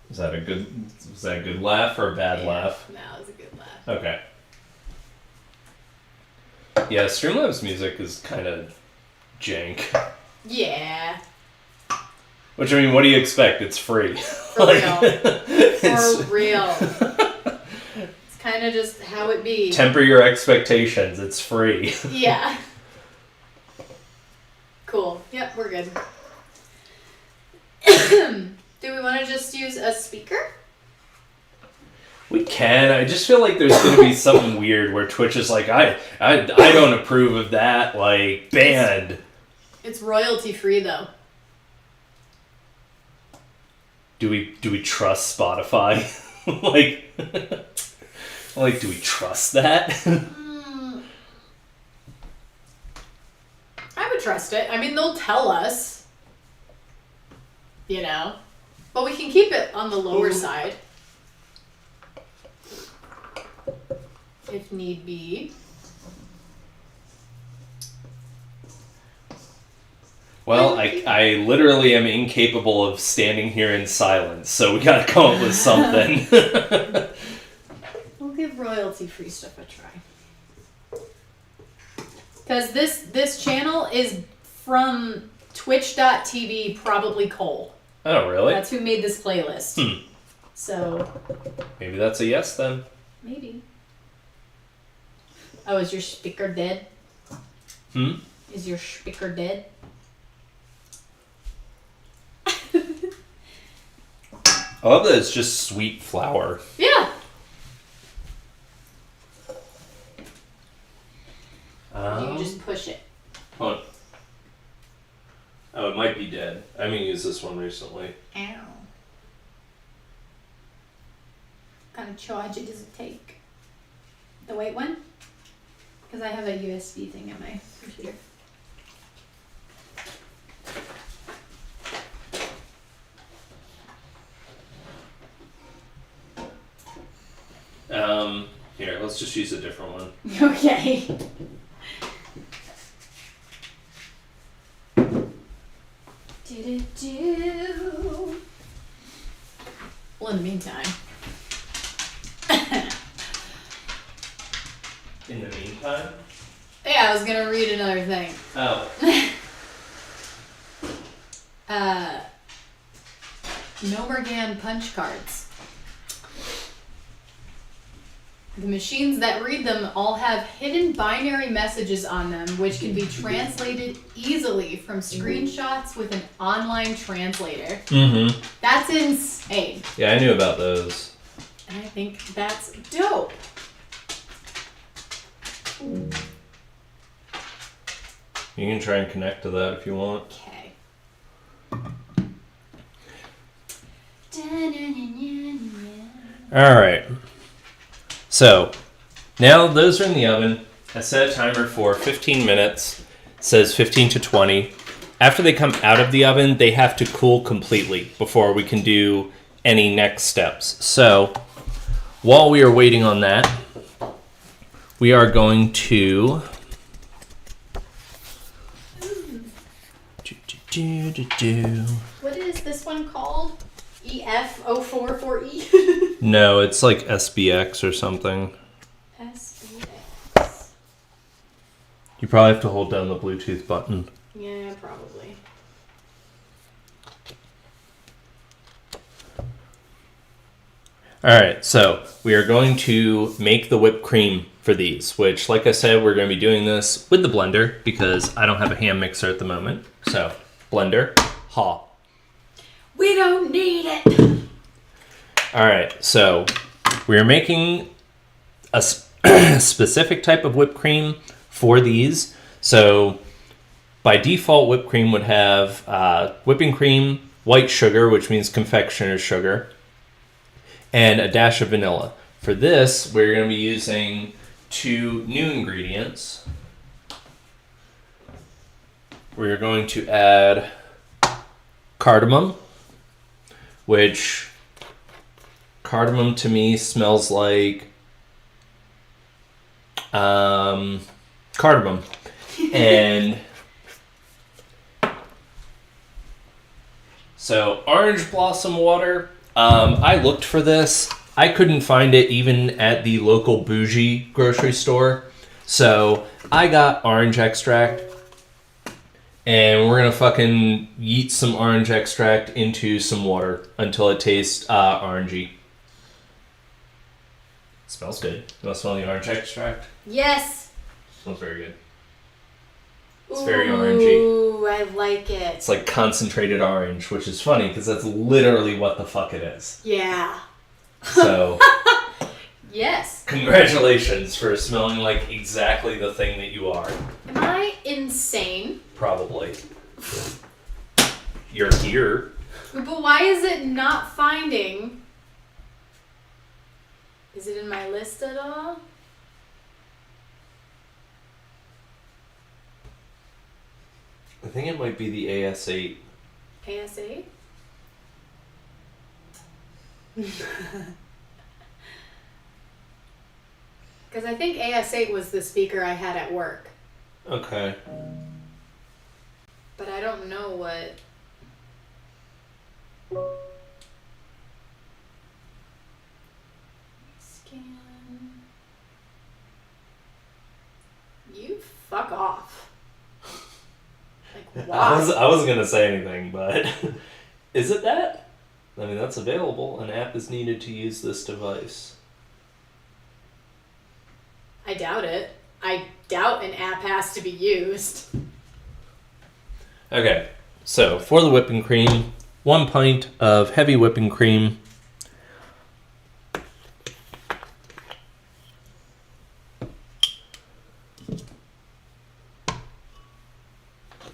Was that a good laugh or a bad laugh? No, it was a good laugh. Okay. Yeah, Streamlabs music is kind of jank. Yeah. Which, I mean, what do you expect? It's free. For real. For real. It's kind of just how it be. Temper your expectations. It's free. Yeah. Cool. Yep, we're good. Do we want to just use a speaker? We can. I just feel like there's going to be something weird where Twitch is like, I don't approve of that. Like, banned. It's royalty free though. Do we trust Spotify? like, do we trust that? I would trust it. I mean, they'll tell us. You know? But we can keep it on the lower side. If need be. Well, I literally am incapable of standing here in silence, so we gotta come up with something. We'll give royalty-free stuff a try. Because this channel is from twitch.tv, probably Cole. Oh, really? That's who made this playlist. So... maybe that's a yes, then. Maybe. Oh, is your speaker dead? Is your speaker dead? I love that it's just sweet flour. Yeah. You just push it. Hold on. Oh, it might be dead. I haven't used this one recently. Ow. What kind of charge does it take? The white one? Because I have a USB thing in my computer. Here, let's just use a different one. Okay. Well, in the meantime. In the meantime? Yeah, I was gonna read another thing. Oh. Nomergan punch cards. The machines that read them all have hidden binary messages on them, which can be translated easily from screenshots with an online translator. Mm-hmm. That's insane. Yeah, I knew about those. And I think that's dope. You can try and connect to that if you want. Okay. Alright. So, now those are in the oven. I set a timer for 15 minutes. It says 15 to 20. After they come out of the oven, they have to cool completely before we can do any next steps. So, while we are waiting on that, we are going to... What is this one called? EF044E? No, it's like SBX or something. SBX. You probably have to hold down the Bluetooth button. Yeah, probably. Alright, so we are going to make the whipped cream for these, which, like I said, we're going to be doing this with the blender because I don't have a hand mixer at the moment. So, blender, ha. We don't need it! Alright, so we are making a specific type of whipped cream for these. So, by default, whipped cream would have whipping cream, white sugar, which means confectioner's sugar, and a dash of vanilla. For this, we're going to be using 2 new ingredients. We're going to add cardamom, which cardamom to me smells like cardamom. So orange blossom water. I looked for this. I couldn't find it even at the local bougie grocery store. So I got orange extract. And we're going to fucking yeet some orange extract into some water until it tastes orangey. Smells good. You want to smell the orange extract? Yes. Smells very good. It's very orangey. Ooh, I like it. It's like concentrated orange, which is funny because that's literally what the fuck it is. Yeah. So, yes. Congratulations for smelling like exactly the thing that you are. Am I insane? Probably. You're here. But why is it not finding? Is it in my list at all? I think it might be the AS8. AS8? Because I think AS8 was the speaker I had at work. Okay. But I don't know what... Scan... You fuck off. Like, why? I wasn't going to say anything, but is it that? I mean, that's available. An app is needed to use this device. I doubt it. I doubt an app has to be used. Okay, so for the whipping cream, 1 pint of heavy whipping cream.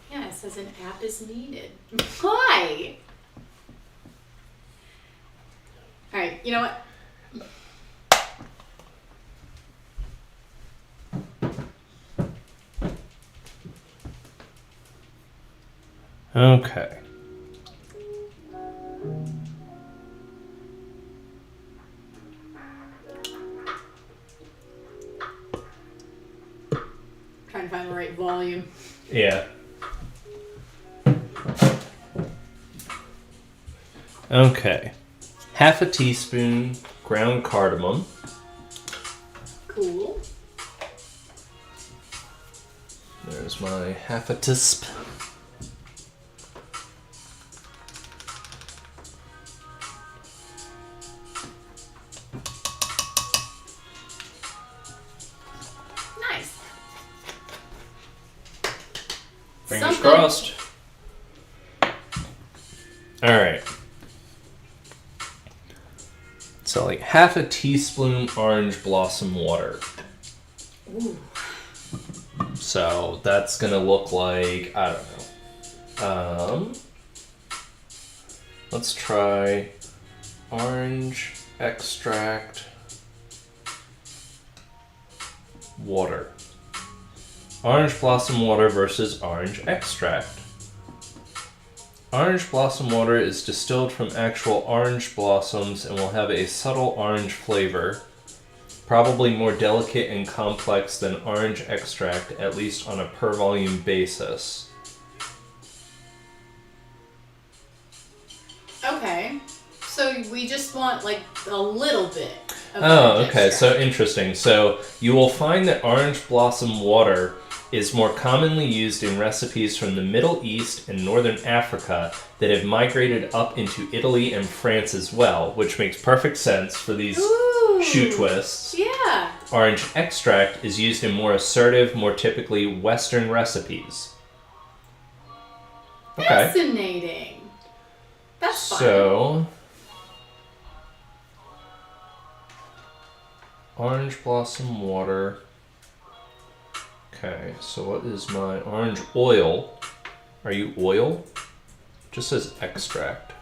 Yeah, it says an app is needed. Why? Alright, you know what? Okay. Trying to find the right volume. Yeah. Okay. Half a teaspoon ground cardamom. Cool. There's my half a teaspoon. Nice. Fingers Something. crossed. Alright. So like half a teaspoon orange blossom water. Ooh. So that's gonna look like, I don't know. Let's try orange extract water. Orange blossom water versus orange extract. Orange blossom water is distilled from actual orange blossoms and will have a subtle orange flavor, probably more delicate and complex than orange extract, at least on a per volume basis. Okay. So we just want like a little bit of Oh, orange okay, so extract. interesting. So you will find that orange blossom water is more commonly used in recipes from the Middle East and Northern Africa that have migrated up into Italy and France as well, which makes perfect sense for these Ooh. shoe twists. Yeah. Orange extract is used in more assertive, more typically Western recipes. Okay. Fascinating. That's fun. So, orange blossom water. Okay, so what is my orange oil? Are you oil? It just says extract.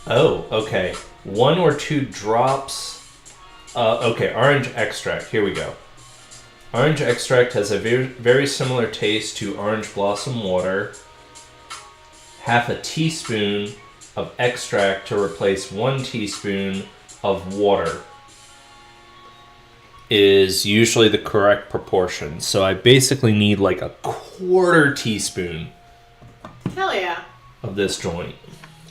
Oh, okay. 1 or 2 drops. Okay, orange extract. Here we go. Orange extract has a very, very similar taste to orange blossom water. Half a teaspoon of extract to replace 1 teaspoon of water. is usually the correct proportion. So I basically need like a quarter teaspoon Hell yeah. of this joint.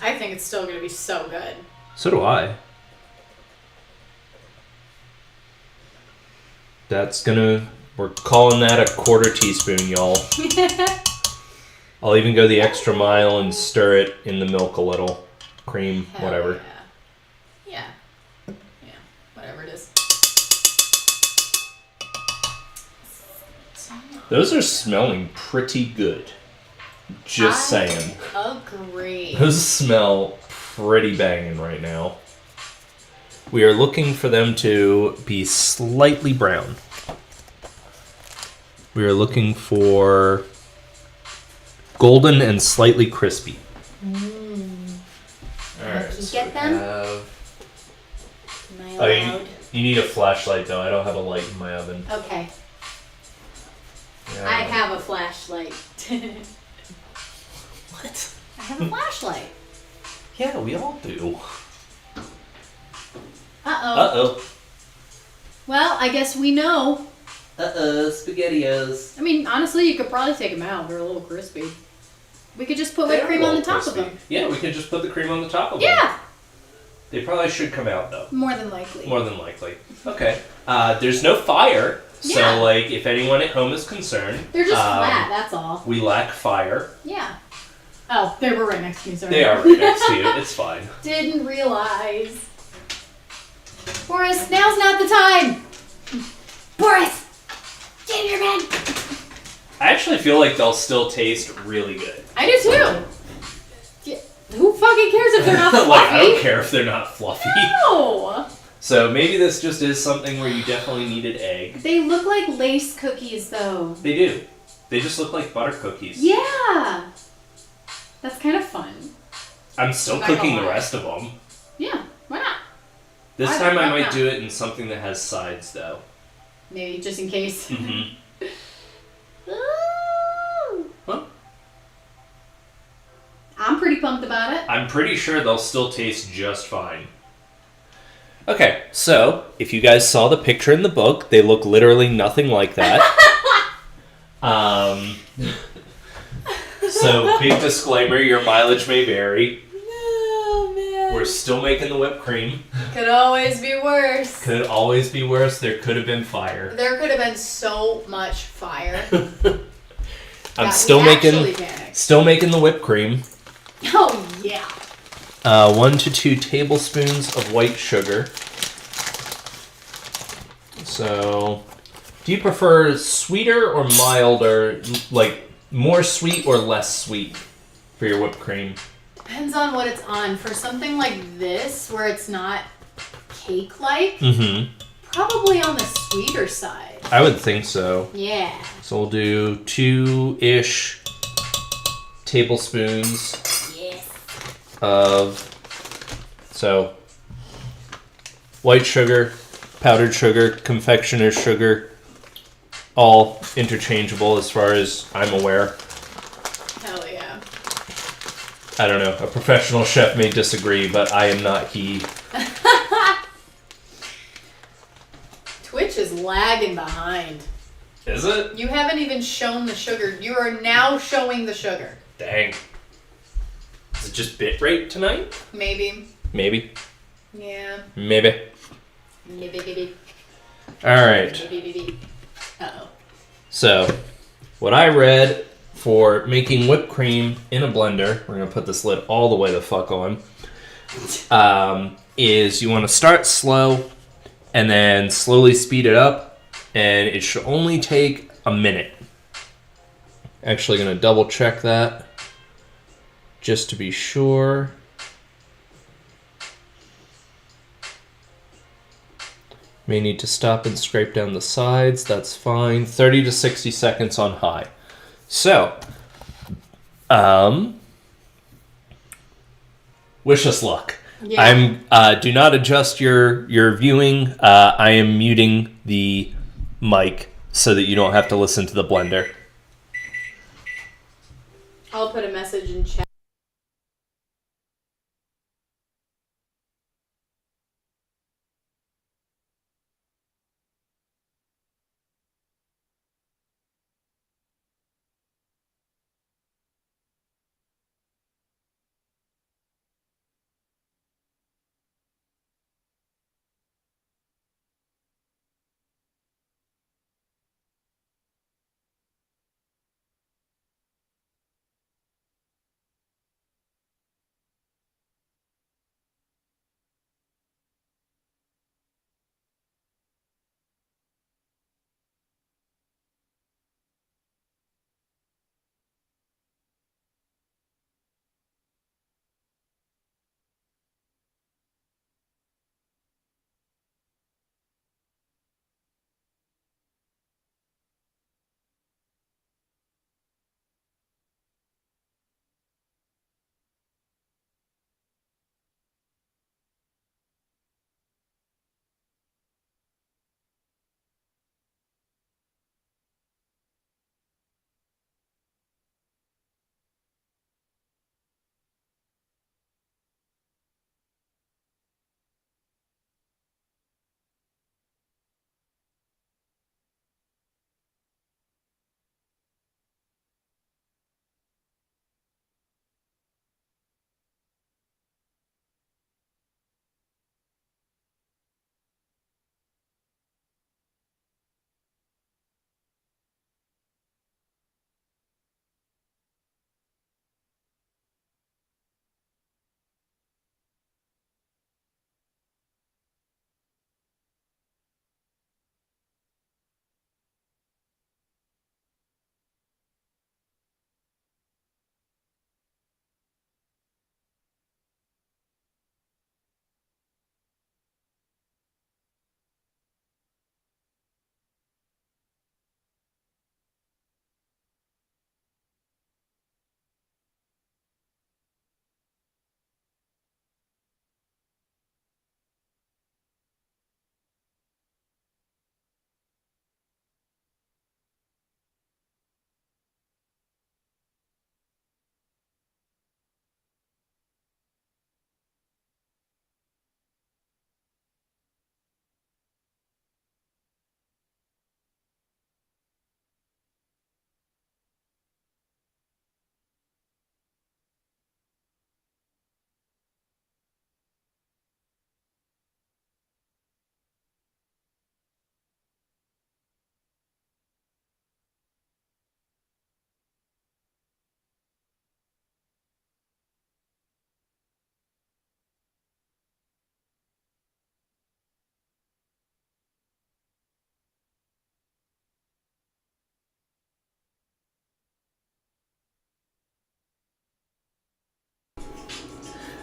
I think it's still going to be so good. So do I. We're calling that a quarter teaspoon, y'all. I'll even go the extra mile and stir it in the milk a little. Cream, Hell whatever. Yeah. Yeah, whatever it is. Those are smelling pretty good. Just saying. Agree. Those smell pretty banging right now. We are looking for them to be slightly brown. We are looking for golden and slightly crispy. Alright, Did you get them? Am I allowed? You need a flashlight though. I don't have a light in my oven. Okay. Yeah. I have a flashlight. What? I have a flashlight. Yeah, we all do. Uh-oh. Well, I guess we know. SpaghettiOs. I mean, honestly, you could probably take them out. They're a little crispy. We could just put whipped cream on the top of them. Yeah, we could just put the cream on the top of them. Yeah. They probably should come out though. More than likely. More than likely. Okay. There's no fire, Yeah. so like if anyone at home is concerned, They're just flat, that's all. we lack fire. Yeah. Oh, they were right next to me, sorry. They are right next to you. It's fine. Didn't realize. Boris, now's not the time! Boris! Get in your bed! I actually feel like they'll still taste really good. I do too! Yeah. Who fucking cares if they're not fluffy? Like, I don't care if they're not fluffy. No! So maybe this just is something where you definitely needed egg. They look like lace cookies, though. They do. They just look like butter cookies. Yeah! That's kind of fun. I'm still Not cooking gonna the lie. rest of them. Yeah, why not? This Why time I not? might do it in something that has sides, though. Maybe, just in case. Mm-hmm. Ooh. Huh? I'm pretty pumped about it. I'm pretty sure they'll still taste just fine. Okay, so if you guys saw the picture in the book, they look literally nothing like that. So big disclaimer, your mileage may vary. Oh, man. We're still making the whipped cream. Could always be worse. Could always be worse. There could have been fire. There could have been so much fire. I'm that still we actually making panicked. the whipped cream. Oh, yeah. 1 to 2 tablespoons of white sugar. So, do you prefer sweeter or milder, like more sweet or less sweet for your whipped cream? Depends on what it's on. For something like this, where it's not cake-like, probably on the sweeter side. I would think so. Yeah. So we'll do 2-ish tablespoons Yes. of, so, white sugar, powdered sugar, confectioner's sugar, all interchangeable as far as I'm aware. Hell yeah. I don't know, a professional chef may disagree, but I am not he. Twitch is lagging behind. Is it? You haven't even shown the sugar. You are now showing the sugar. Dang. Is it just bit rate tonight? Maybe. Maybe. Yeah. Maybe. Maybe. Alright. Uh-oh. So, what I read for making whipped cream in a blender, we're going to put this lid all the way the fuck on, is you want to start slow and then slowly speed it up, and it should only take a minute. Actually going to double check that just to be sure. May need to stop and scrape down the sides. That's fine. 30 to 60 seconds on high. So, wish us luck. Yeah. Do not adjust your viewing. I am muting the mic so that you don't have to listen to the blender. I'll put a message in chat.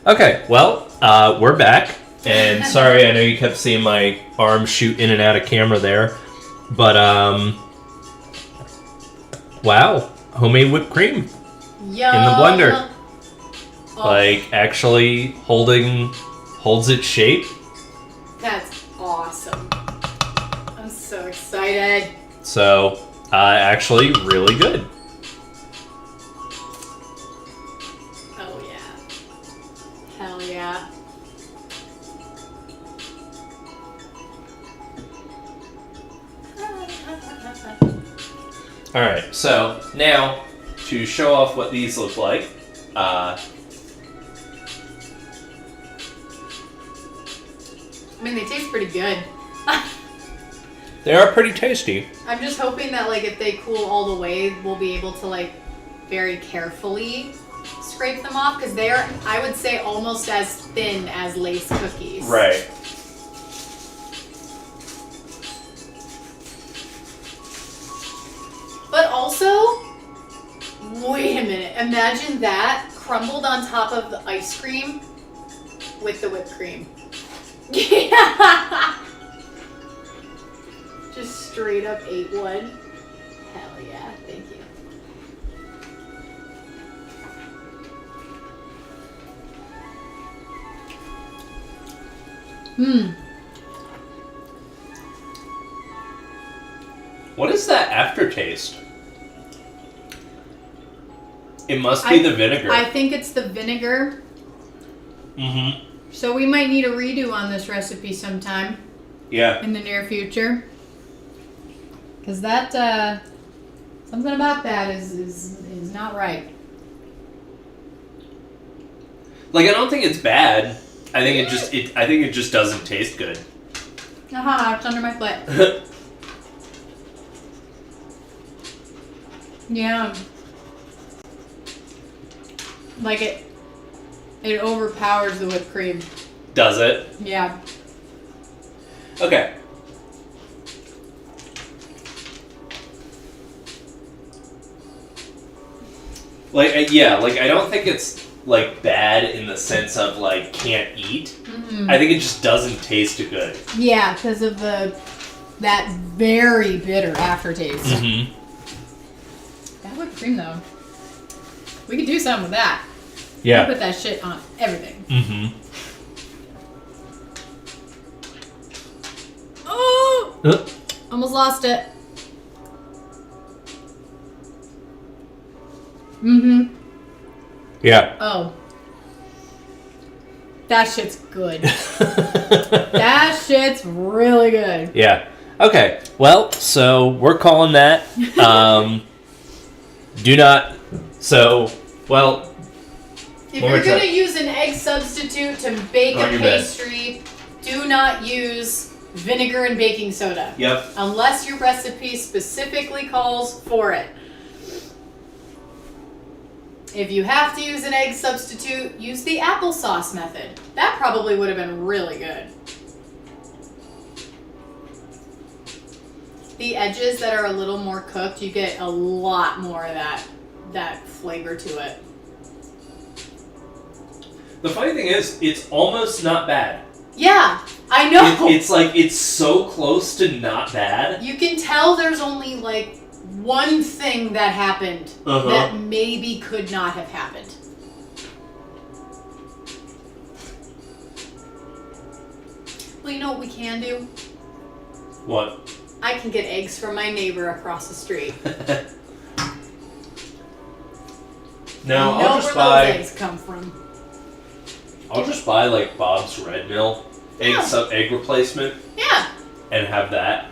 Okay, well, we're back. And sorry, I know you kept seeing my arm shoot in and out of camera there. But, wow. Homemade whipped cream Yum. in the blender. Oh, Like, actually holds its shape. that's awesome. I'm so excited. So, actually, really good. Oh, yeah. Hell yeah. Alright, so now to show off what these look like, I mean, they taste pretty good. they are pretty tasty. I'm just hoping that, like, if they cool all the way, we'll be able to, like, very carefully scrape them off, because they are, I would say, almost as thin as Lace cookies. Right. But also, wait a minute. Imagine that crumbled on top of the ice cream with the whipped cream. Yeah! Just straight up ate one. Hell yeah, thank you. What is that aftertaste? It must be the vinegar. I think it's the vinegar. Mm-hmm. So we might need a redo on this recipe sometime Yeah. in the near future. Because that, something about that is not right. Like, I don't think it's bad. I think it just doesn't taste good. Aha, it's under my foot. Yeah. Like it overpowers the whipped cream. Does it? Yeah. Okay. Like, yeah, like, I don't think it's, like, bad in the sense of, like, can't eat. Mm-hmm. I think it just doesn't taste good. Yeah, because of that very bitter aftertaste. Mm-hmm. That whipped cream, though. We could do something with that. Yeah. Put that shit on everything. Mm-hmm. Oh! Almost lost it. Mm-hmm. Yeah. Oh. That shit's good. That shit's really good. Yeah. Okay. Well, so we're calling that. Do not. So, well. If One you're more going to time. use an egg substitute to bake On a your bed. pastry, do not use vinegar and baking soda. Yep. Unless your recipe specifically calls for it. If you have to use an egg substitute, use the applesauce method. That probably would have been really good. The edges that are a little more cooked, you get a lot more of that flavor to it. The funny thing is, it's almost not bad. Yeah, I know. It's like, it's so close to not bad. You can tell there's only like one thing that happened that maybe could not have happened. Well, you know what we can do? What? I can get eggs from my neighbor across the street. No, I know I'll just where buy. those eggs come from. I'll just buy like Bob's Red Mill egg replacement Yeah. and have that.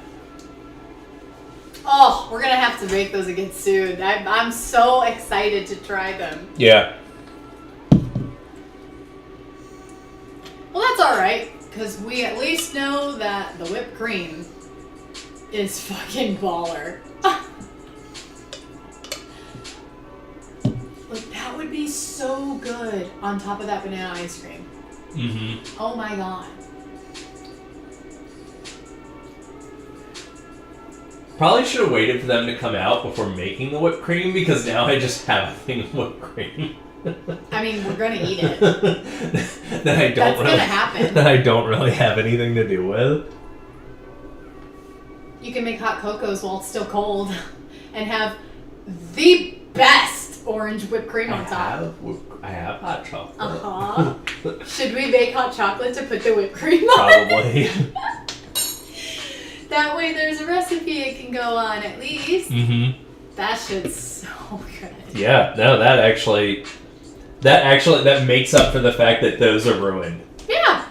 Oh, we're gonna have to make those again soon. I'm so excited to try them. Yeah. Well, that's all right, because we at least know that the whipped cream is fucking baller. Like, that would be so good on top of that banana ice cream. Mm-hmm. Oh my god. Probably should have waited for them to come out before making the whipped cream because now I just have a thing of whipped cream. I mean, we're gonna eat it. That's gonna happen. That I don't really have anything to do with. You can make hot cocos while it's still cold, and have the best orange whipped cream on top. I have hot chocolate. Should we make hot chocolate to put the whipped cream on? Probably. That way, there's a recipe it can go on at least. Mm-hmm. That shit's so good. Yeah. No, that makes up for the fact that those are ruined. Yeah.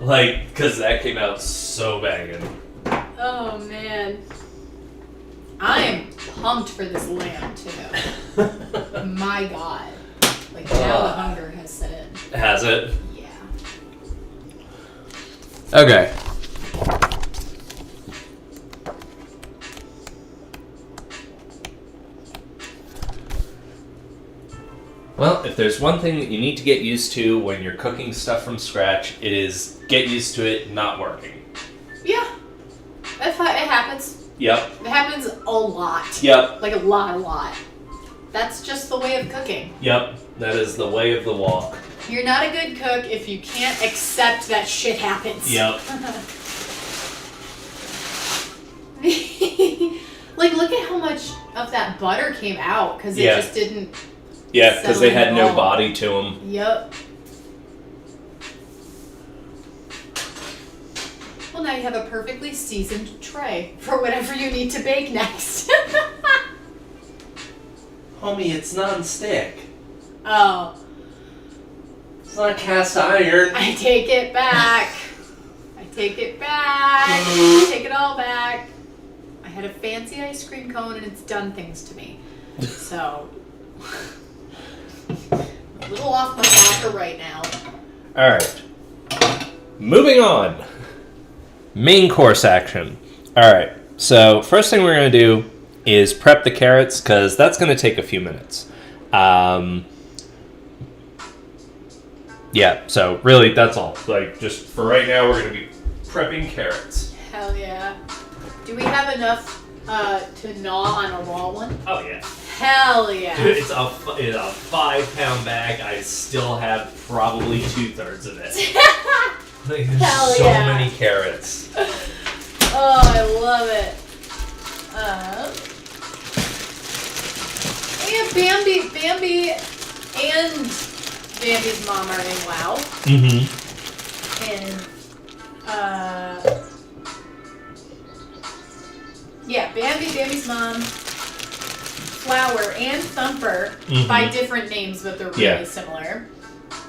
Like, because that came out so banging. Oh man. I am pumped for this lamb too. My God. Like now the hunger has set in. Has it? Yeah. Okay. Well, if there's one thing that you need to get used to when you're cooking stuff from scratch, it is get used to it not working. Yeah. It happens. Yep. It happens a lot. Yep. Like a lot. That's just the way of cooking. Yep. That is the way of the walk. You're not a good cook if you can't accept that shit happens. Yep. Like, look at how much of that butter came out because it just didn't. Yeah, because they had no settle body to them. Yep. Well, now you have a perfectly seasoned tray for whatever you need to bake next. Homie, it's non-stick. Oh. It's not cast iron. I take it back. I take it all back. I had a fancy ice cream cone and it's done things to me. So, a little off my rocker right now. Alright. Moving on. Main course action. Alright, so first thing we're going to do is prep the carrots, because that's going to take a few minutes. Yeah, so really that's all. Like, just for right now, we're going to be prepping carrots. Hell yeah. Do we have enough to gnaw on a raw one? Oh, yeah. Hell yeah. Dude, it's a 5-pound bag. I still have probably 2/3 of it. Like, there's Hell so yeah. many carrots. Oh, I love it. And Bambi and Bambi's mom are in WoW. Mm-hmm. And, yeah, Bambi's mom, Flower, and Thumper, by different names, but they're really similar,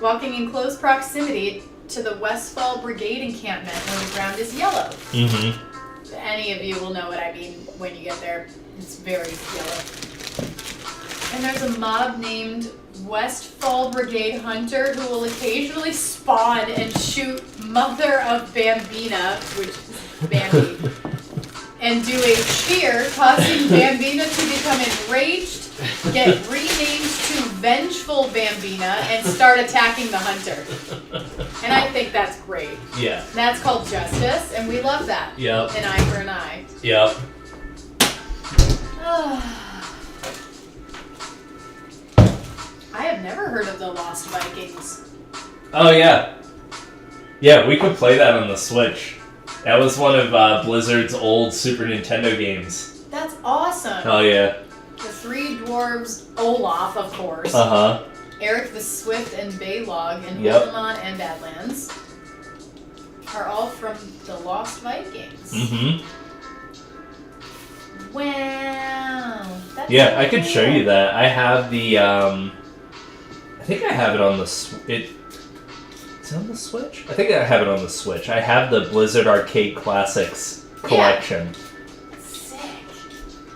walking in close proximity to the Westfall Brigade encampment where the ground is yellow. Mm-hmm. Any of you will know what I mean when you get there. It's very yellow. And there's a mob named Westfall Brigade Hunter who will occasionally spawn and shoot Mother of Bambina, which is Bambi, and do a cheer, causing Bambina to become enraged, get renamed to Vengeful Bambina, and start attacking the hunter. And I think that's great. Yeah. That's called justice, and we love that. Yep. An eye for an eye. Yep. I have never heard of the Lost Vikings. Oh, yeah. Yeah, we could play that on the Switch. That was one of Blizzard's old Super Nintendo games. That's awesome. Oh, yeah. The Three Dwarves, Olaf, of course. Uh-huh. Eric the Swift and Baylog and Yep. Ultramon and Badlands are all from the Lost Vikings. Mm-hmm. Wow. That's Yeah, so I could cool. show you that. I have the, I think I have it on the, is it on the Switch? I think I have it on the Switch. I have the Blizzard Arcade Classics collection. Yeah. Sick.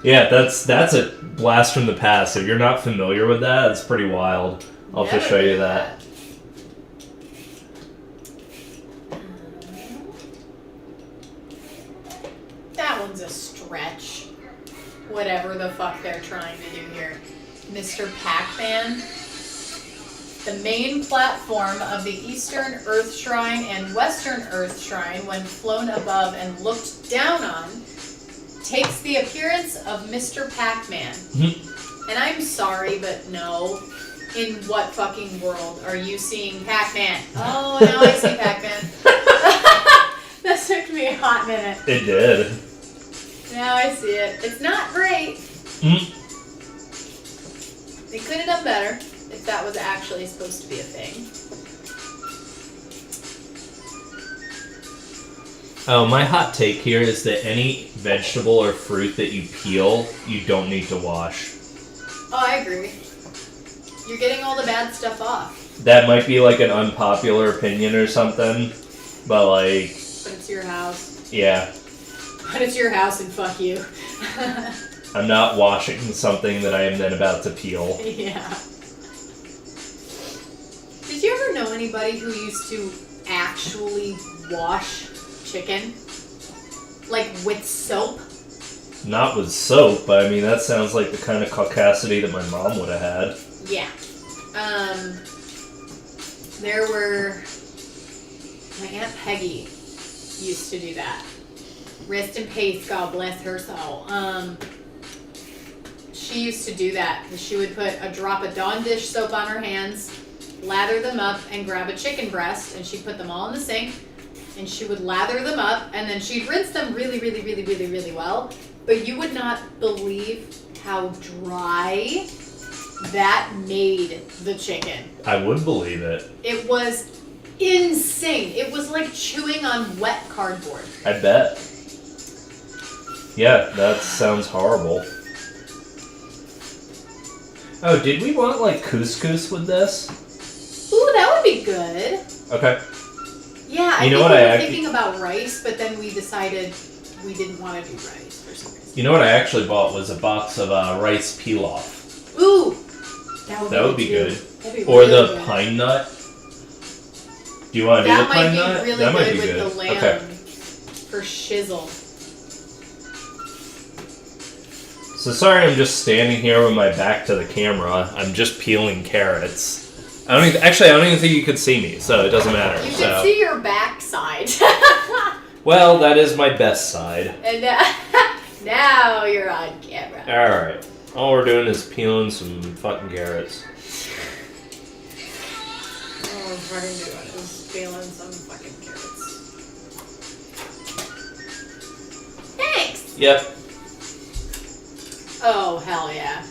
Yeah, that's a blast from the past. If you're not familiar with that, it's pretty wild. I'll have to Never show you did that. That one's a stretch. Whatever the fuck they're trying to do here. Mr. Pac-Man. The main platform of the Eastern Earth Shrine and Western Earth Shrine, when flown above and looked down on, takes the appearance of Mr. Pac-Man. And I'm sorry, but no. In what fucking world are you seeing Pac-Man? Oh, now I see Pac-Man. That took me a hot minute. It did. Now I see it. It's not great. They could have done better if that was actually supposed to be a thing. Oh, my hot take here is that any vegetable or fruit that you peel, you don't need to wash. Oh, I agree. You're getting all the bad stuff off. That might be like an unpopular opinion or something, but like... But it's your house. Yeah. But it's your house and fuck you. I'm not washing something that I am then about to peel. Yeah. Did you ever know anybody who used to actually wash chicken? Like with soap? Not with soap, but I mean, that sounds like the kind of caucasity that my mom would have had. Yeah. There were... My Aunt Peggy used to do that. Rest in peace, God bless her soul. She used to do that. She would put a drop of Dawn dish soap on her hands, lather them up, and grab a chicken breast, and she'd put them all in the sink, and she would lather them up, and then she'd rinse them really, really, really, really, really well. But you would not believe how dry that made the chicken. I would believe it. It was insane. It was like chewing on wet cardboard. I bet. Yeah, that sounds horrible. Oh, did we want like couscous with this? Ooh, that would be good. Okay. Yeah, I think we were thinking about rice, but then we decided we didn't want to do rice for some reason. You know what I actually bought was a box of rice pilaf. Ooh, that would be good. That'd be Or really the good. pine nut. Do you want to do the pine nut? That might be That might be really good with good. the lamb Okay. for shizzle. So sorry, I'm just standing here with my back to the camera. I'm just peeling carrots. I don't even think you could see me, so it doesn't matter. You can see your backside. Well, that is my best side. And now you're on camera. Alright. All we're doing is peeling some fucking carrots. All we're fucking doing is peeling some fucking carrots. Thanks! Yep. Oh, hell yeah.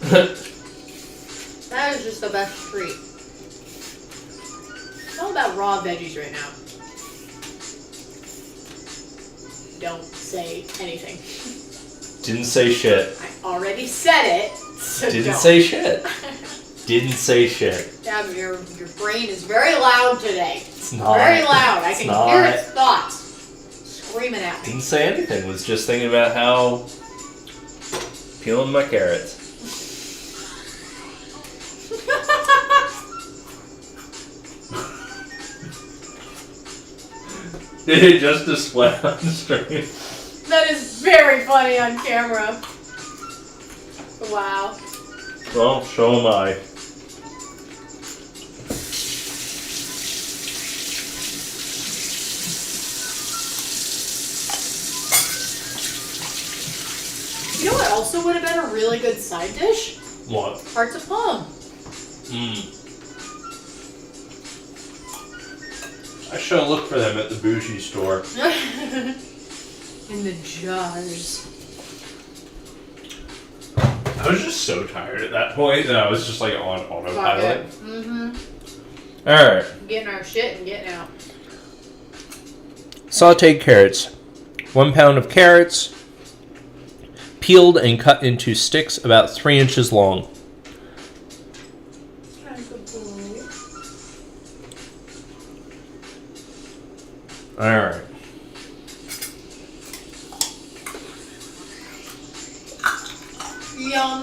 That is just the best treat. It's all about raw veggies right now. Don't say anything. Didn't say shit. I already said it, so Didn't don't. say shit. Didn't say shit. Damn, your brain is very loud today. It's not. Very loud. I It's can not. hear its thoughts screaming at me. Didn't say anything. Was just thinking about how peeling my carrots. Did it just display on the screen? That is very funny on camera. Wow. Well, so am I. You know what also would have been a really good side dish? What? Hearts of palm. Mmm. I should have looked for them at the bougie store. In the jars. I was just so tired at that point that I was just like on autopilot. Mm-hmm. Alright. Getting our shit and getting out. Sauteed carrots. 1 pound of carrots. Peeled and cut into sticks about 3 inches long. Alright. Yum.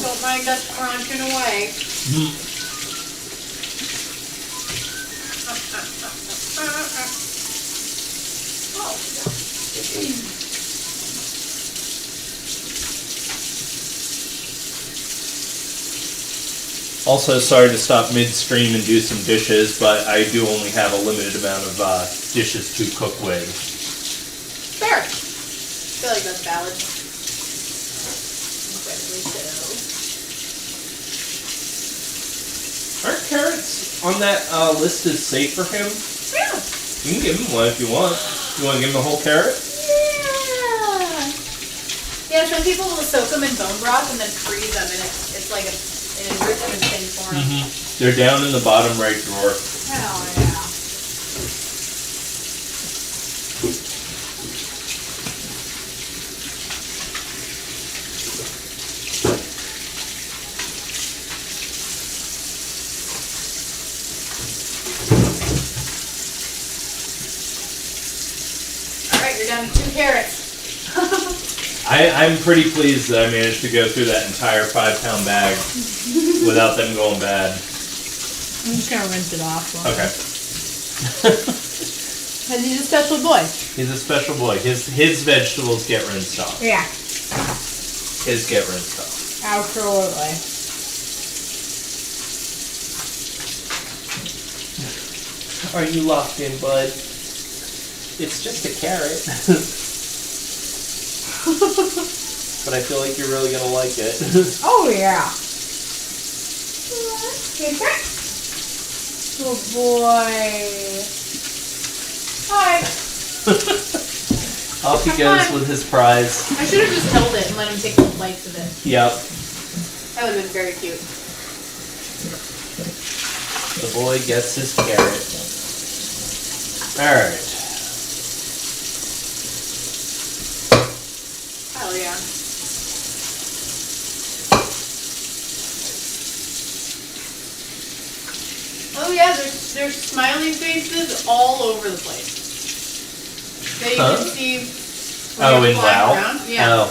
Don't mind us crunching away. Also, sorry to stop midstream and do some dishes, but I do only have a limited amount of dishes to cook with. Fair. I feel like that's valid. Incredibly so. Aren't carrots on that list as safe for him? Yeah. You can give him one if you want. You want to give him a whole carrot? Yeah, some people will soak them in bone broth and then freeze them, and it's like an enrichment thing for them. Mm-hmm. They're down in the bottom right drawer. Hell yeah. Alright, you're down to 2 carrots. I'm pretty pleased that I managed to go through that entire 5-pound bag without them going bad. I'm just gonna rinse it off. Okay. Because he's a special boy. He's a special boy. His vegetables get rinsed off. Yeah. His get rinsed off. Absolutely. Are you locked in, bud? It's just a carrot. But I feel like you're really gonna like it. Oh yeah. Okay. Good boy. Hi. Off he goes with his prize. I should have just held it and let him take the bites of it. Yep. That would have been very cute. The boy gets his carrot. Alright. Hell yeah. Oh yeah, there's smiley faces all over the place. That you can see when you're in flying WoW? around. Yeah. Oh.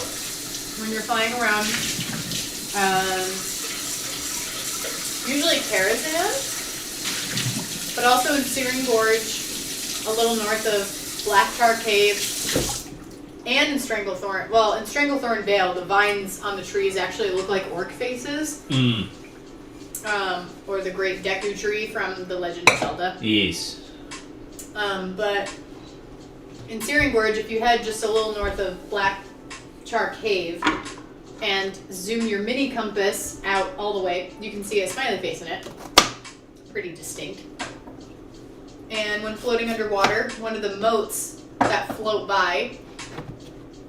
When you're flying around. Usually Karazhan, but also in Searing Gorge, a little north of Black Tar Cave, and in Stranglethorn. Well, in Stranglethorn Vale, the vines on the trees actually look like orc faces. Mm. Or the Great Deku Tree from The Legend of Zelda. Yes. But in Searing Gorge, if you head just a little north of Black Tar Cave and zoom your mini compass out all the way, you can see a smiley face in it. Pretty distinct. And when floating underwater, one of the moats that float by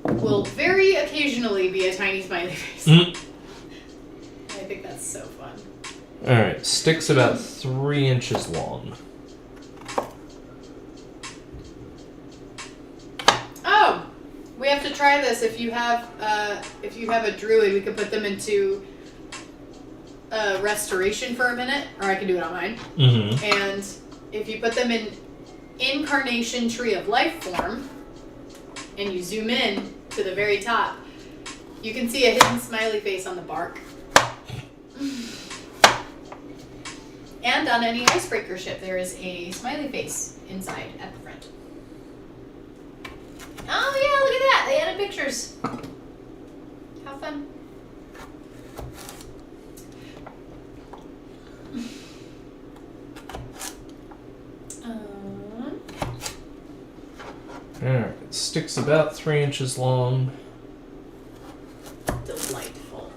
will very occasionally be a tiny smiley face. Mm. I think that's so fun. Alright, stick's about 3 inches long. Oh, we have to try this. If you have a druid, we could put them into restoration for a minute, or I can do it on mine. Mm-hmm. And if you put them in Incarnation Tree of Life form, and you zoom in to the very top, you can see a hidden smiley face on the bark. And on any icebreaker ship, there is a smiley face inside at the front. Oh yeah, look at that! They added pictures. How fun. Alright, stick's about 3 inches long. Delightful.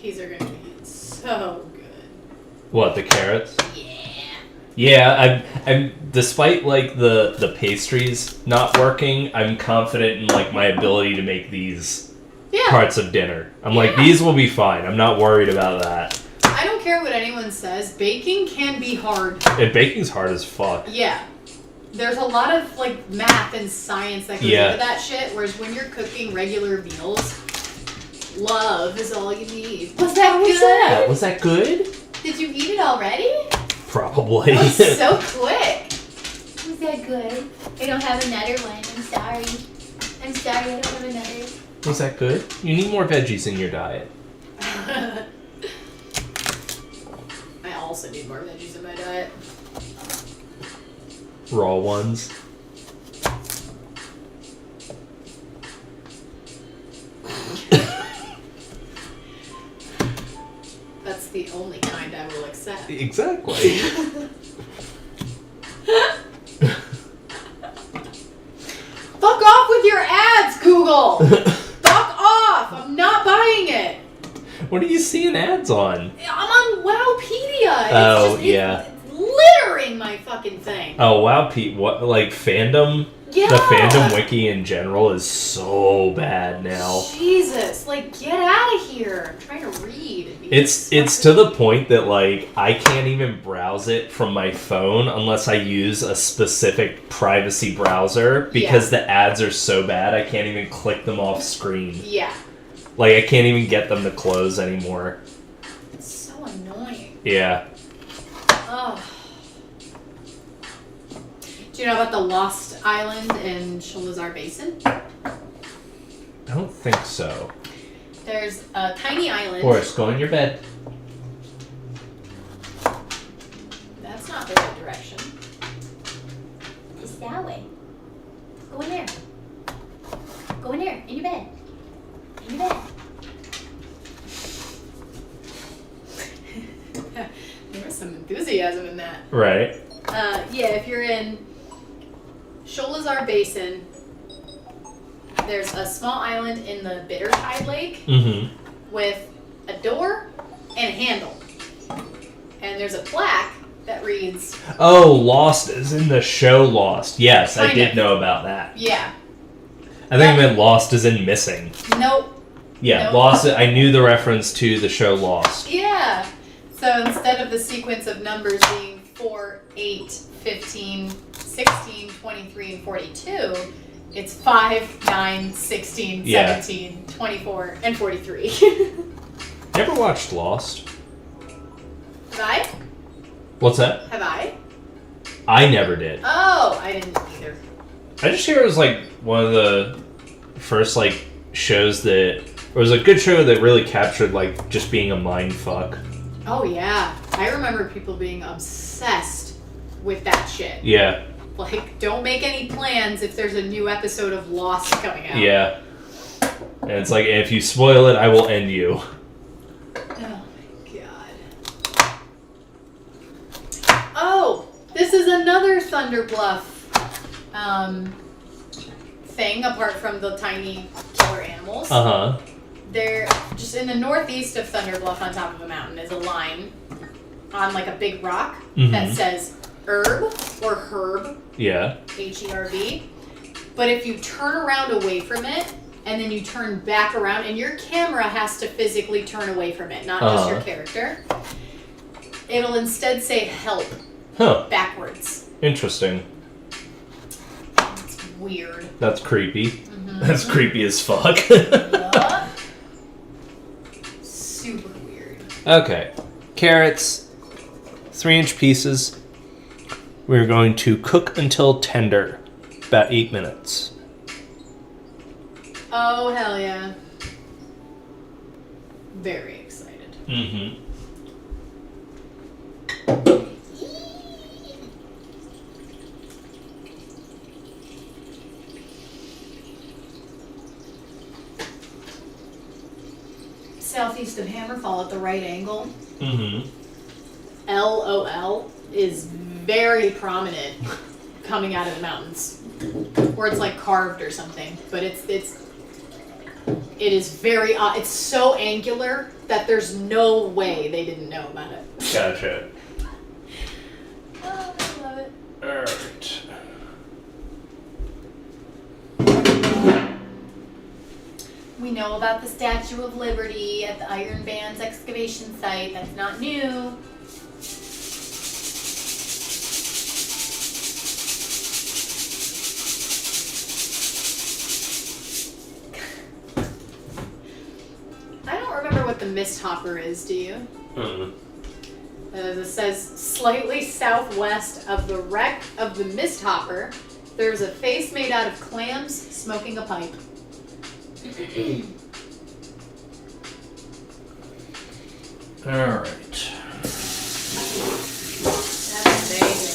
These are gonna be so good. What, the carrots? Yeah. Yeah, I'm despite like the pastries not working, I'm confident in like my ability to make these parts of dinner. I'm like, these will be fine. I'm not worried about that. I don't care what anyone says. Baking can be hard. And baking's hard as fuck. Yeah. There's a lot of like math and science that goes into that shit, whereas when you're cooking regular meals, love is all you need. Was that good? Was that good? Did you eat it already? Probably. That was so quick. Was that good? I don't have another one. I'm sorry. I'm sorry, I don't have another. Was that good? You need more veggies in your diet. I also need more veggies in my diet. Raw ones. only kind I will accept. Exactly. Fuck off with your ads, Google! Fuck off! I'm not buying it! What are you seeing ads on? I'm on Wowpedia. Oh, It's yeah. littering my fucking thing. Oh, wow, Pete. What, like, fandom? Yeah. The fandom wiki in general is so bad now. Jesus, like, get out of here. I'm trying to read. It's to the point that, like, I can't even browse it from my phone unless I use a specific privacy browser because the ads are so bad I can't even click them off screen. Yeah. Like, I can't even get them to close anymore. It's so annoying. Yeah. Oh. Do you know about the Lost Island in Sholazar Basin? I don't think so. There's a tiny island. Forrest, go in your bed. That's not the right direction. It's that way. Go in there. Go in there. In your bed. In your bed. There was some enthusiasm in that. Right. Yeah, if you're in Sholazar Basin, there's a small island in the Bitter Tide Lake Mm-hmm. with a door and a handle. And there's a plaque that reads, Oh, Lost is in the show Lost. Yes, I Kind did of. know about that. yeah, I think it meant Lost is in missing. nope, Yeah, Nope. Lost. I knew the reference to the show Lost. yeah. So instead of the sequence of numbers being 4, 8, 15, 16, 23, and 42, it's 5, 9, 16, Yeah. 17, 24, and 43. Never watched Lost. Have I? What's that? Have I? I never did. Oh, I didn't either. I just hear it was like one of the first like shows that it was a good show that really captured like just being a mind fuck. Oh yeah, I remember people being obsessed with that shit. Yeah. Like, don't make any plans if there's a new episode of Lost coming out. Yeah. And it's like if you spoil it, I will end you. Oh my god. Oh, this is another Thunder Bluff thing apart from the tiny killer animals. Uh-huh. They're just in the northeast of Thunder Bluff on top of a mountain is a line on like a big rock that says herb or herb, Yeah. H-E-R-B. But if you turn around away from it and then you turn back around and your camera has to physically turn away from it, not just your character, it'll instead say help Huh. backwards. Interesting. It's weird. That's creepy. That's creepy as fuck. Yup. Super weird. Okay. Carrots, 3-inch pieces. We're going to cook until tender, about 8 minutes. Oh, hell yeah. Very excited. Mm-hmm. Southeast of Hammerfall at the right angle, Mm-hmm. LOL is very prominent coming out of the mountains. Or it's like carved or something. But it is very, it's so angular that there's no way they didn't know about it. Gotcha. Oh, I love it. Alright. We know about the Statue of Liberty at the Iron Band's excavation site. That's not new. I don't remember what the mist hopper is, do you? Mm-hmm. It says slightly southwest of the wreck of the mist hopper, there's a face made out of clams smoking a pipe. Alright. That's amazing.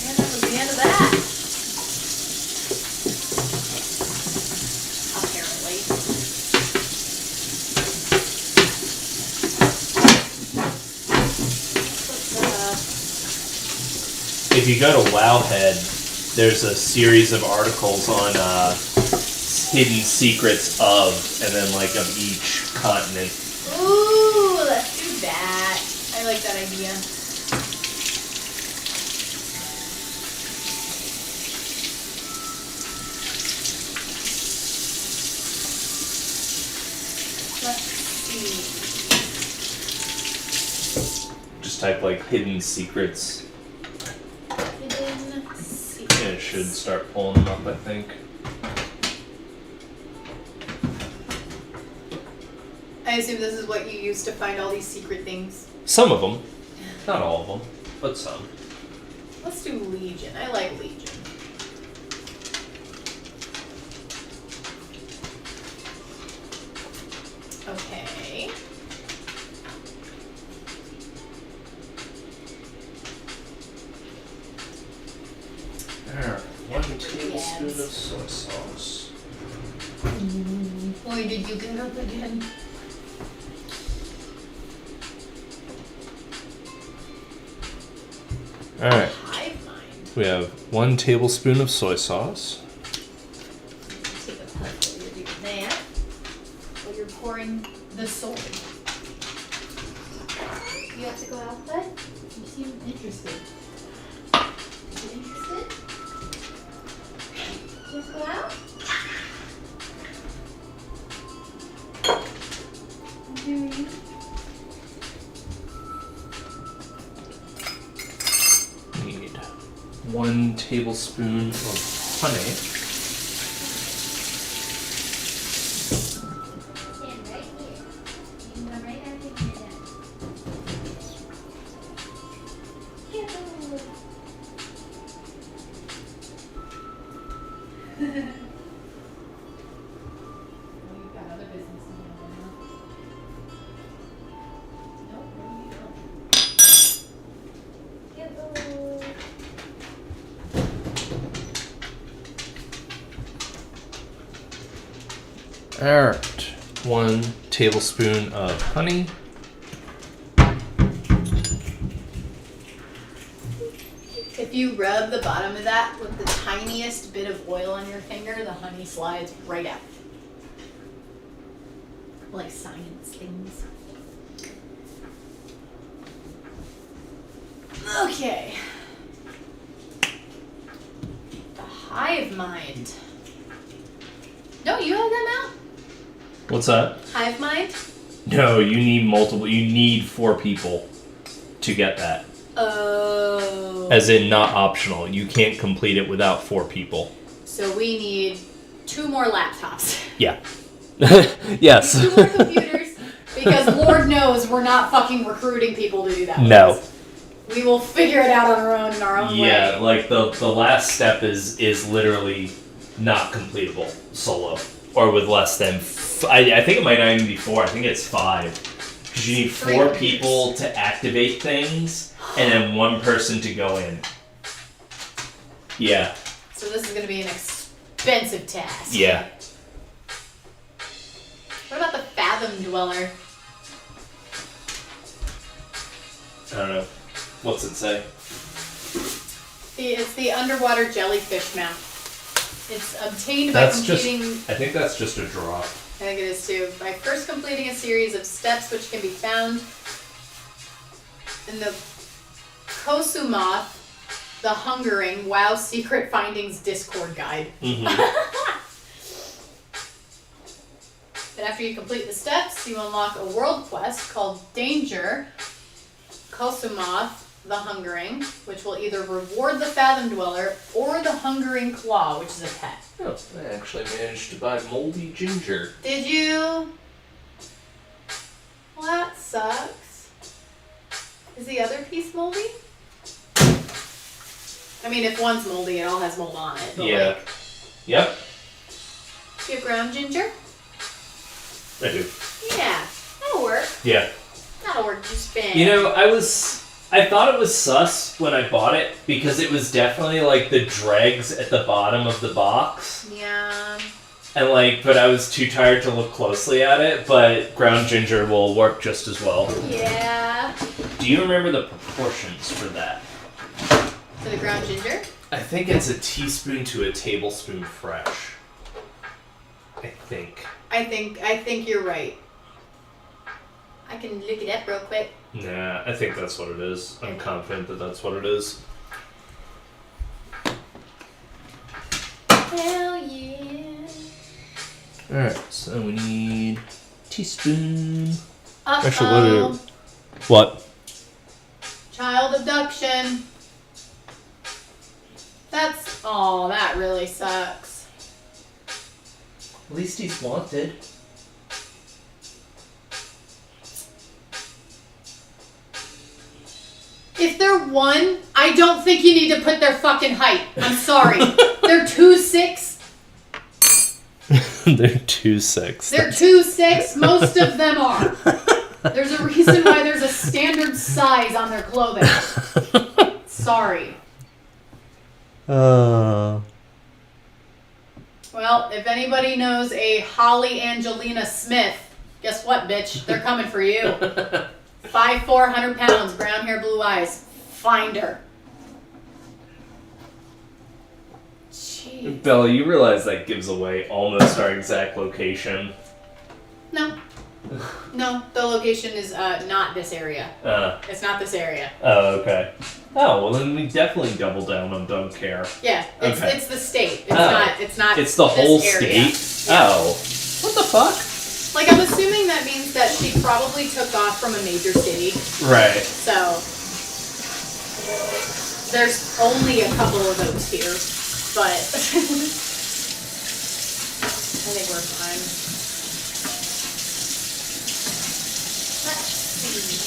And that was the end of that. Apparently. if you go to Wowhead, there's a series of articles on hidden secrets of, and then like of each continent. Ooh, let's do that. I like that idea. Let's see. Just type like hidden secrets, Hidden secrets. and it should start pulling them up, I think. I assume this is what you use to find all these secret things. Some of them, not all of them, but some. Let's do Legion. I like Legion. Okay. Alright, 1 tablespoon of soy sauce. Boy, did you get up again. Alright, Hive mind. we have 1 tablespoon of soy sauce. Take a puff while you're doing that. While you're pouring the soy. You have to go out, bud? You seem interested. You interested? You have to go out? Mm-hmm. Need 1 tablespoon of honey. Stand right here. You can go right after you get done. Yoo-hoo. You've got other business to handle now. Nope, no, you don't. Yoo-hoo. Alright, 1 tablespoon of honey. If you rub the bottom of that with the tiniest bit of oil on your finger, the honey slides right out. Like science things. Okay. The hive mind. No, you have them out? What's that? Hive mind? No, you need multiple. You need 4 people to get that. Oh. As in, not optional. You can't complete it without 4 people. So we need 2 more laptops. Yeah. Yes. 2 more computers. Because Lord knows we're not fucking recruiting people to do that. No. with us. We will figure it out on our own in our own way. Yeah, like the last step is literally not completable solo. Or with less than... I think it might not even be 4. I think it's 5. Because you need 3 4 computers. people to activate things, and then 1 person to go in. Yeah. So this is going to be an expensive task. Yeah. What about the Fathom Dweller? I don't know. What's it say? It's the underwater jellyfish mouth. It's obtained by That's just... completing... I think that's just a drop. I think it is too. By first completing a series of steps which can be found in the Kosumoth, the Hungering WoW Secret Findings Discord guide. Mm-hmm. Then after you complete the steps, you unlock a world quest called Danger Kosumoth, the Hungering, which will either reward the Fathom Dweller or the Hungering Claw, which is a pet. Oh, I actually managed to buy moldy ginger. Did you? Well, that sucks. Is the other piece moldy? I mean, if one's moldy, it all has mold on it. But Yeah. Like, Yep. do you have ground ginger? I do. Yeah, that'll work. Yeah. That'll work just fine. You know, I thought it was sus when I bought it because it was definitely like the dregs at the bottom of the box. Yeah. And but I was too tired to look closely at it, but ground ginger will work just as well. Yeah. Do you remember the proportions for that? To the ground ginger? I think it's a teaspoon to a tablespoon fresh. I think. I think you're right. I can look it up real quick. Nah, I think that's what it is. I'm confident that that's what it is. Hell yeah. Alright, so we need teaspoon. Uh-oh. Actually, what? Child abduction. That really sucks. At least he's wanted. If they're one, I don't think you need to put their fucking height. I'm sorry. They're 2'6". They're 2'6". They're 2'6". Most of them are. There's a reason why there's a standard size on their clothing. Sorry. Uh. Well, if anybody knows a Holly Angelina Smith, guess what, bitch? They're coming for you. 5'4", 100 pounds, brown hair, blue eyes. Find her. Jeez. Bella, you realize that gives away almost our exact location. No. No, the location is not this area. It's not this area. Oh, okay. Oh, well then we definitely double down on don't care. Yeah, it's Okay. it's the state. It's not. It's the this whole area. state? Yeah. Oh. What the fuck? Like, I'm assuming that means that she probably took off from a major city. Right. So there's only a couple of those here, but I think we're fine. Let's see.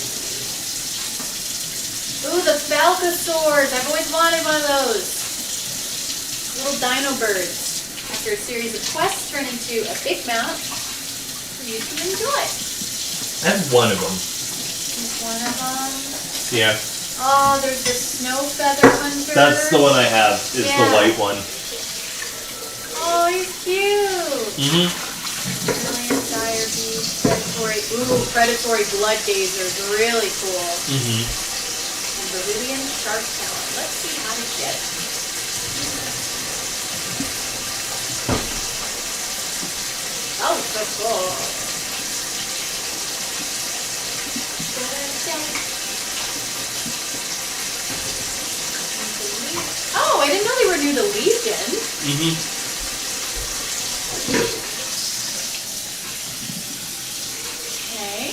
Ooh, the Falcosaurs! I've always wanted one of those. Little dino birds. After a series of quests, turn into a big mount for you to enjoy. I have one of them. Here's one of them. Yeah. Oh, there's the snow feather hunter. That's the one I have, is Yeah. the white one. Oh, he's cute. Mm-hmm. Brilliant dire beast, predatory. Ooh, predatory blood gazers, really cool. Mm-hmm. And Brilliant shark talent. Let's see how to get it. Oh, so cool. Oh, I didn't know they were new to Legion. Mm-hmm. Okay.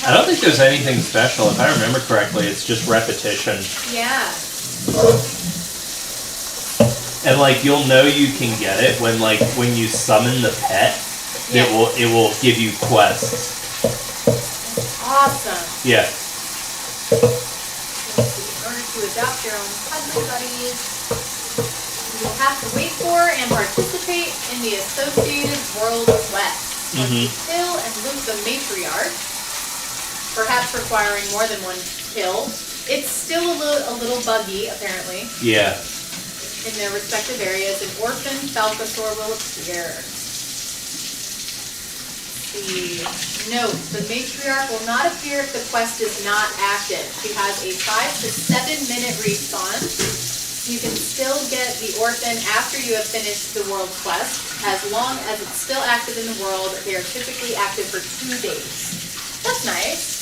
I don't think there's anything special. If I remember correctly, it's just repetition. Yeah. And like you'll know you can get it when you summon the pet, Yeah. it will give you quests. Awesome. Yeah. Let's see. In order to adopt your own cuddly buddies, you will have to wait for and participate in the associated world quests. Once you kill and loot the matriarch, perhaps requiring more than one kill, it's still a little buggy, apparently. Yeah. In their respective areas, an orphan Falcosaur will appear. The note: the matriarch will not appear if the quest is not active. She has a 5 to 7 minute respawn. You can still get the orphan after you have finished the world quest. As long as it's still active in the world, they are typically active for 2 days. That's nice.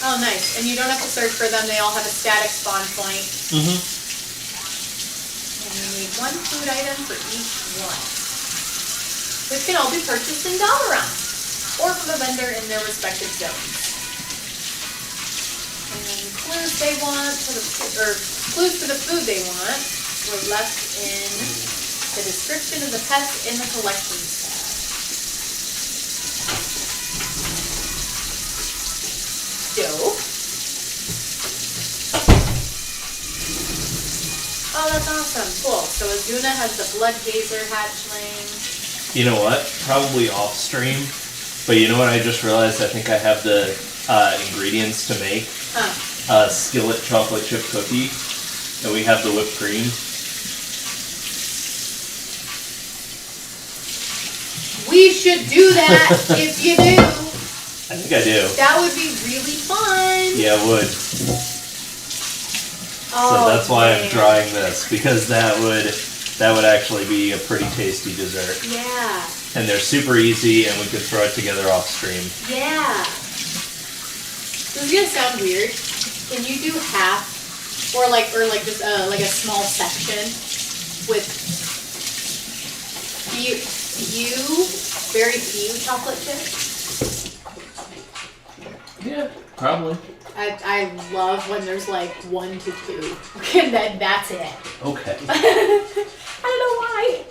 Oh, nice. And you don't have to search for them. They all have a static spawn point. Mm-hmm. And you need 1 food item for each one. Which can all be purchased in Dalaran, or from a vendor in their respective zones. And clues they want clues for the food they want were left in the description of the pets in the collections tab. Dope. Oh, that's awesome. Cool. So Azuna has the blood gazer hatchling. You know what? Probably off stream, but you know what? I just realized. I think I have the ingredients to make a skillet chocolate chip cookie, and we have the whipped cream. We should do that if you do. I think I do. That would be really fun. Yeah, it would. Oh, So that's why I'm man. drawing this, because that would actually be a pretty tasty dessert. Yeah. And they're super easy, and we could throw it together off stream. Yeah. This is gonna sound weird. Can you do half, or like just like a small section with very few chocolate chips? Yeah, probably. I love when there's like 1 to 2, and then that's it. Okay. I don't know why.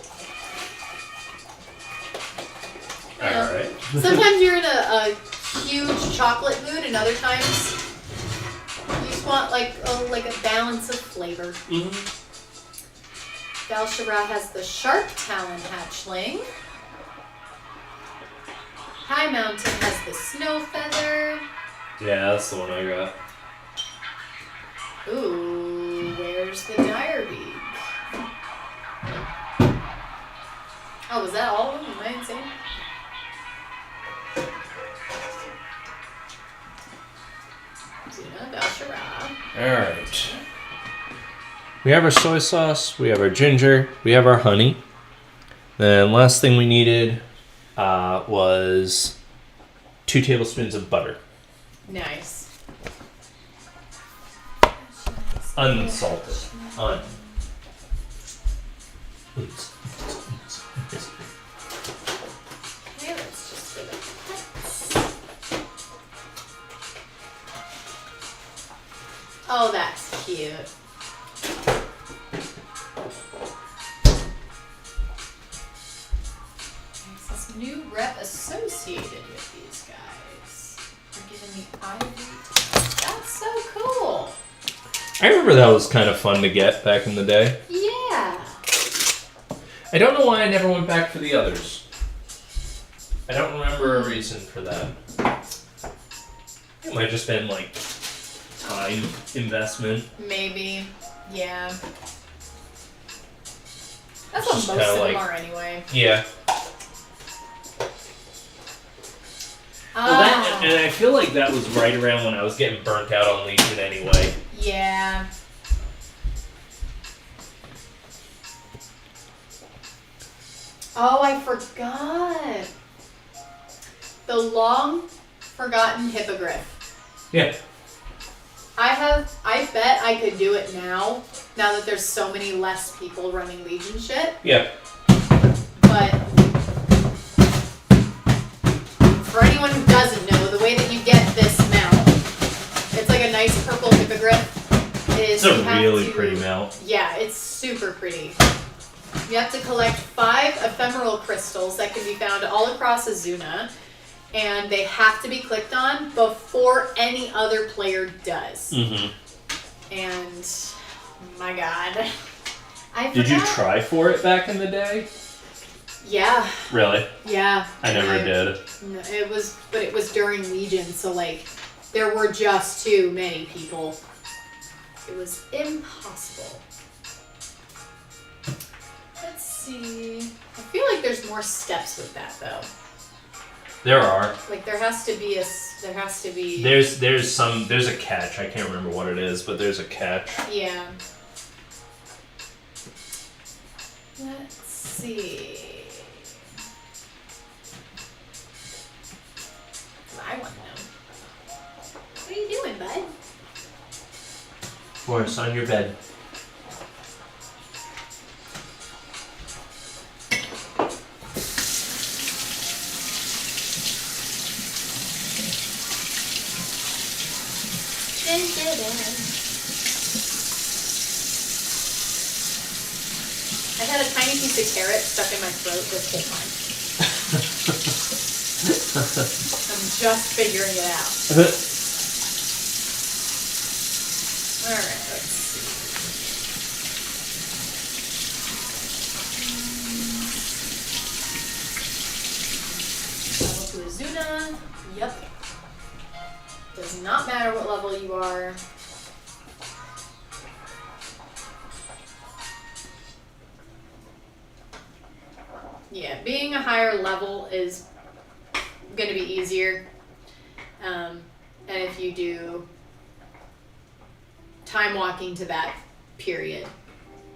All right. Sometimes you're in a huge chocolate mood, and other times you just want like a balance of flavor. Mm-hmm. Valshara has the Sharp Talon hatchling. High Mountain has the Snow Feather. Yeah, that's the one I got. Ooh, where's the Direbeak? Oh, was that all of them? Am I insane? Zuna, Valshara. Alright. We have our soy sauce, we have our ginger, we have our honey. Then last thing we needed was 2 tablespoons of butter. Nice. Unsalted. Okay, let's just give it cuts. Oh, that's cute. There's this new rep associated with these guys. They're giving me ivy. That's so cool. I remember that was kind of fun to get back in the day. Yeah. I don't know why I never went back for the others. I don't remember a reason for that. It might have just been like time investment. Maybe. Yeah. That's It's what just most of kinda them like- are anyway. Yeah. Well, that, and I feel like that was right around when I was getting burnt out on Legion anyway. Yeah. Oh, I forgot. The long forgotten hippogriff. Yeah. I bet I could do it now that there's so many less people running Legion shit. Yeah. But for anyone who doesn't know, the way that you get this mount, it's like a nice purple hippogriff. It's a really pretty mount. Yeah, it's super pretty. You have to collect 5 ephemeral crystals that can be found all across Azuna, and they have to be clicked on before any other player does. Mm-hmm. And my god, I Did you forgot. try for it back in the day? Yeah, Really? yeah. I never did. No, it was during Legion, so like there were just too many people. It was impossible. Let's see. I feel like there's more steps with that though. There are. Like there has to be There's a catch. I can't remember what it is, but there's a catch. Yeah. Let's see. I want to know. What are you doing, bud? Forrest, on your bed. I had a tiny piece of carrot stuck in my throat this whole time. I'm just figuring it out. Alright, let's see. Level to Azuna. Yep. Does not matter what level you are. Yeah, being a higher level is going to be easier. you do time walking to that period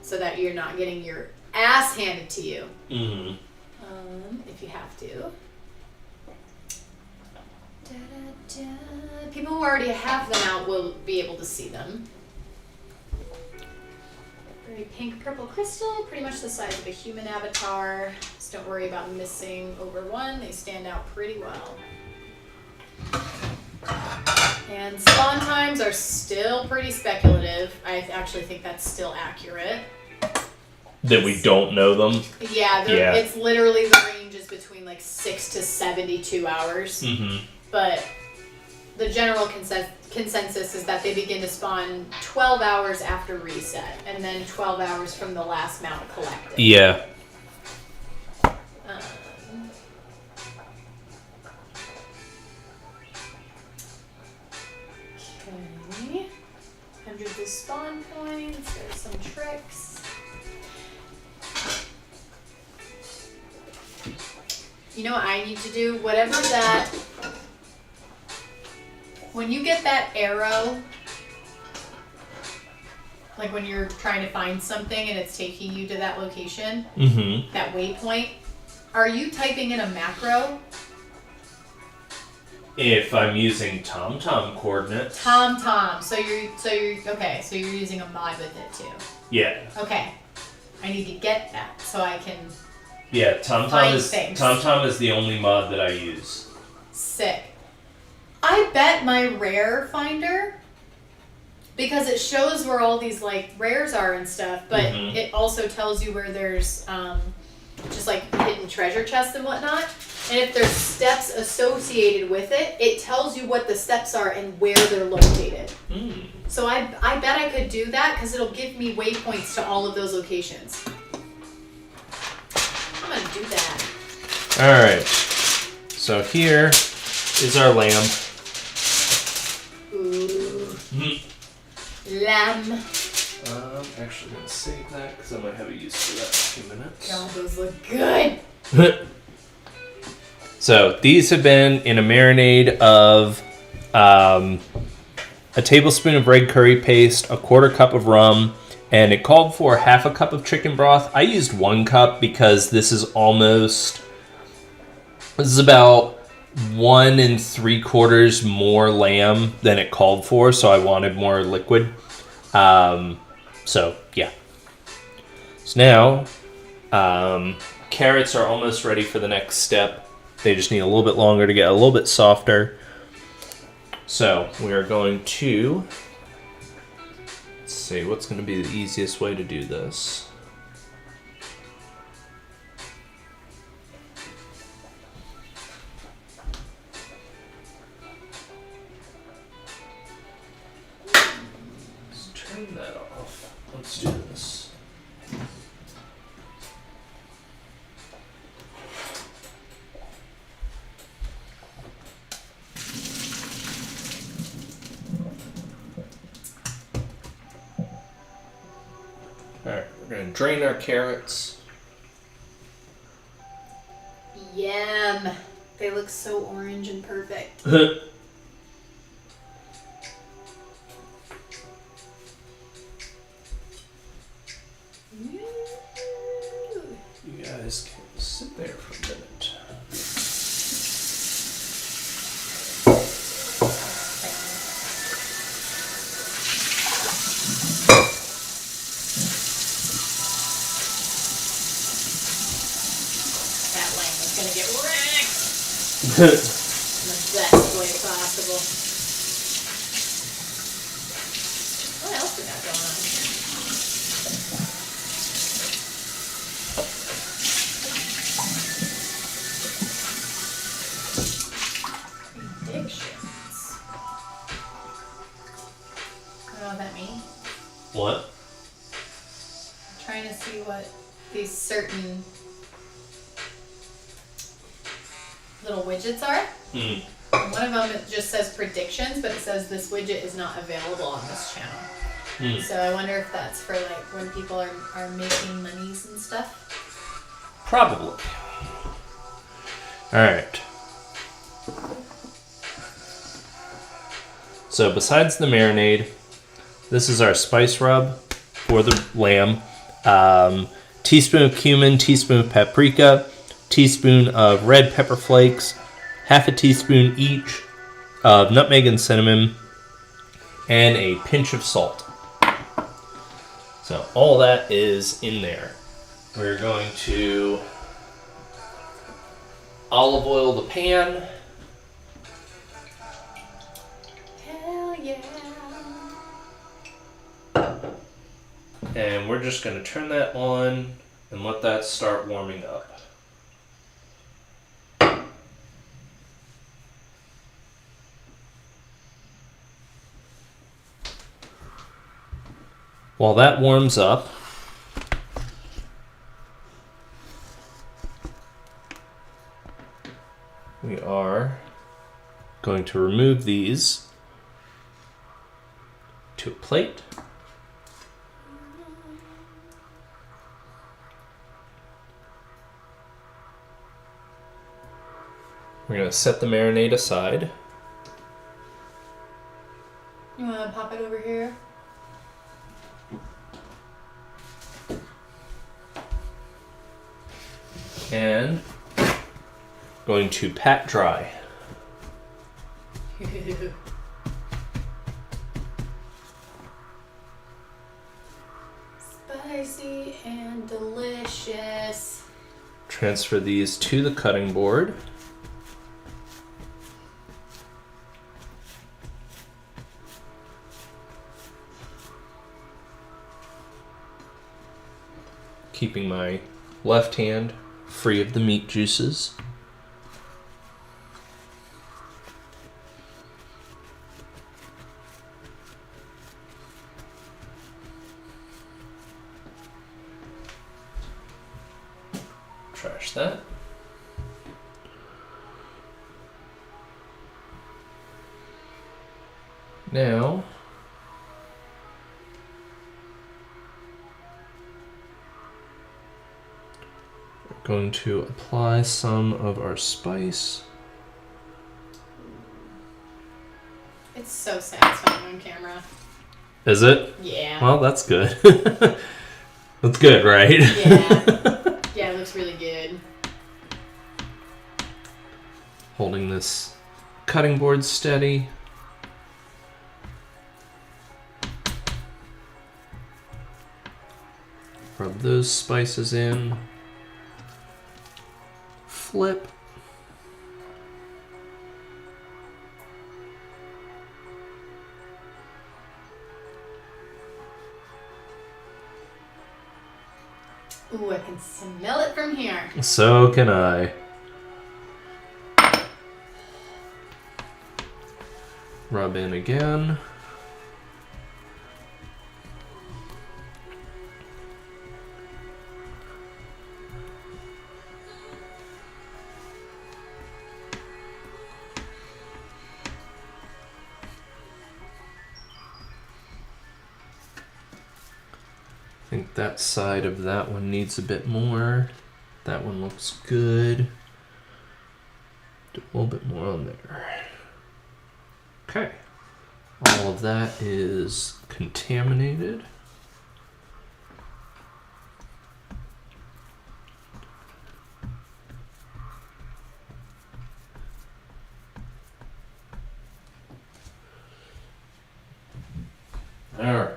so that you're not getting your ass handed to you. Mm-hmm. If you have to. Da-da-da. People who already have them out will be able to see them. Very pink purple crystal, pretty much the size of a human avatar. Just don't worry about missing over one. They stand out pretty well. And spawn times are still pretty speculative. I actually think that's still accurate. That we don't know them? Yeah, it's literally the range is between like 6 to 72 hours. Mm-hmm. But the general consensus is that they begin to spawn 12 hours after reset, and then 12 hours from the last mount collected. Yeah. Okay. 100 the spawn points. There's some tricks. You know what I need to do? Whatever that... When you get that arrow, like when you're trying to find something and it's taking you to that location, Mm-hmm. that waypoint, are you typing in a macro? If I'm using TomTom coordinates. TomTom. So you're okay. So you're using a mod with it too. Yeah. Okay. I need to get that so I can. Yeah. Things. TomTom is the only mod that I use. Sick. I bet my rare finder, because it shows where all these like rares are and stuff, but Mhm. it also tells you where there's just like hidden treasure chests and whatnot. And if there's steps associated with it, it tells you what the steps are and where they're located. Mm. So I bet I could do that because it'll give me waypoints to all of those locations. I'm gonna do that. All right. So here is our lamb. Ooh. Mm. Lamb. I'm actually going to save that because I might have a use for that in a few minutes. God, those look good. So these have been in a marinade of a tablespoon of red curry paste, a quarter cup of rum, and it called for half a cup of chicken broth. I used 1 cup because this is about 1 3/4 more lamb than it called for, so I wanted more liquid. So yeah. So now, carrots are almost ready for the next step. They just need a little bit longer to get a little bit softer. So we are going to, let's see, what's going to be the easiest way to do this? Let's turn that off. Let's do this. Alright, we're going to drain our carrots. Yum. They look so orange and perfect. You guys can sit there for a minute. That lamb is gonna get wrecked in the best way possible. What else we got going on here? Predictions. I don't know what that means. What? I'm trying to see what these certain little widgets are. Hmm. And one of them it just says predictions, but it says this widget is not available on this channel. Hmm. So I wonder if that's for like when people are making monies and stuff. Probably. Alright. So besides the marinade, this is our spice rub for the lamb. Teaspoon of cumin, teaspoon of paprika, teaspoon of red pepper flakes, half a teaspoon each of nutmeg and cinnamon, and a pinch of salt. So all that is in there. We're going to olive oil the pan. Hell yeah. And we're just going to turn that on and let that start warming up. While that warms up, we are going to remove these to a plate. We're going to set the marinade aside. You want to pop it over here? And going to pat dry. Spicy and delicious. Transfer these to the cutting board. Keeping my left hand free of the meat juices. Trash that. Now, we're going to apply some of our spice. It's so satisfying on camera. Is it? Yeah. Well, that's good. That's good, right? Yeah. Yeah, it looks really good. Holding this cutting board steady. Rub those spices in. Flip. Ooh, I can smell it from here. So can I. Rub in again. I think that side of that one needs a bit more. That one looks good. Do a little bit more on there. Okay. All of that is contaminated. All right.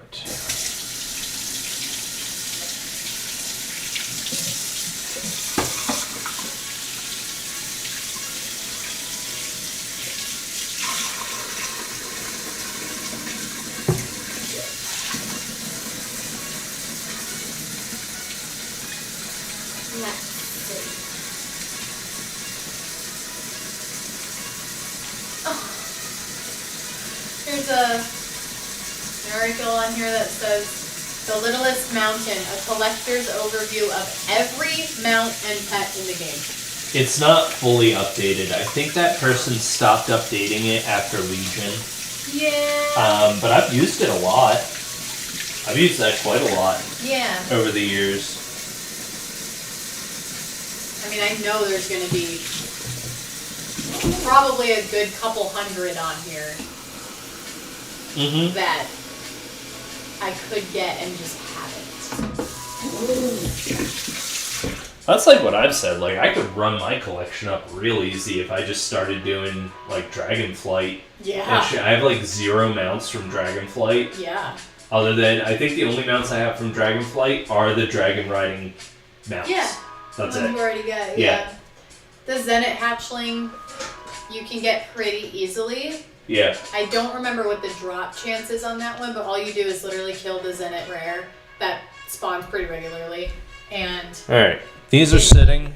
Let's see. There's an article on here that says The Littlest Mountain, a collector's overview of every mount and pet in the game. It's not fully updated. I think that person stopped updating it after Legion. Yeah. But I've used it a lot. I've used that quite a lot Yeah. over the years. I mean, I know there's going to be probably a good couple hundred on here. Mm-hmm. that I could get and just haven't. That's like what I've said. Like, I could run my collection up real easy if I just started doing, like, Dragonflight. Yeah. And shit. I have, like, 0 mounts from Dragonflight. Yeah. Other than, I think the only mounts I have from Dragonflight are the dragon riding mounts. Yeah. That's the ones it. you already got. Yeah. The Zenit hatchling, you can get pretty easily. Yeah. I don't remember what the drop chance is on that one, but all you do is literally kill the Zenit rare that spawns pretty regularly. And Alright. These are sitting.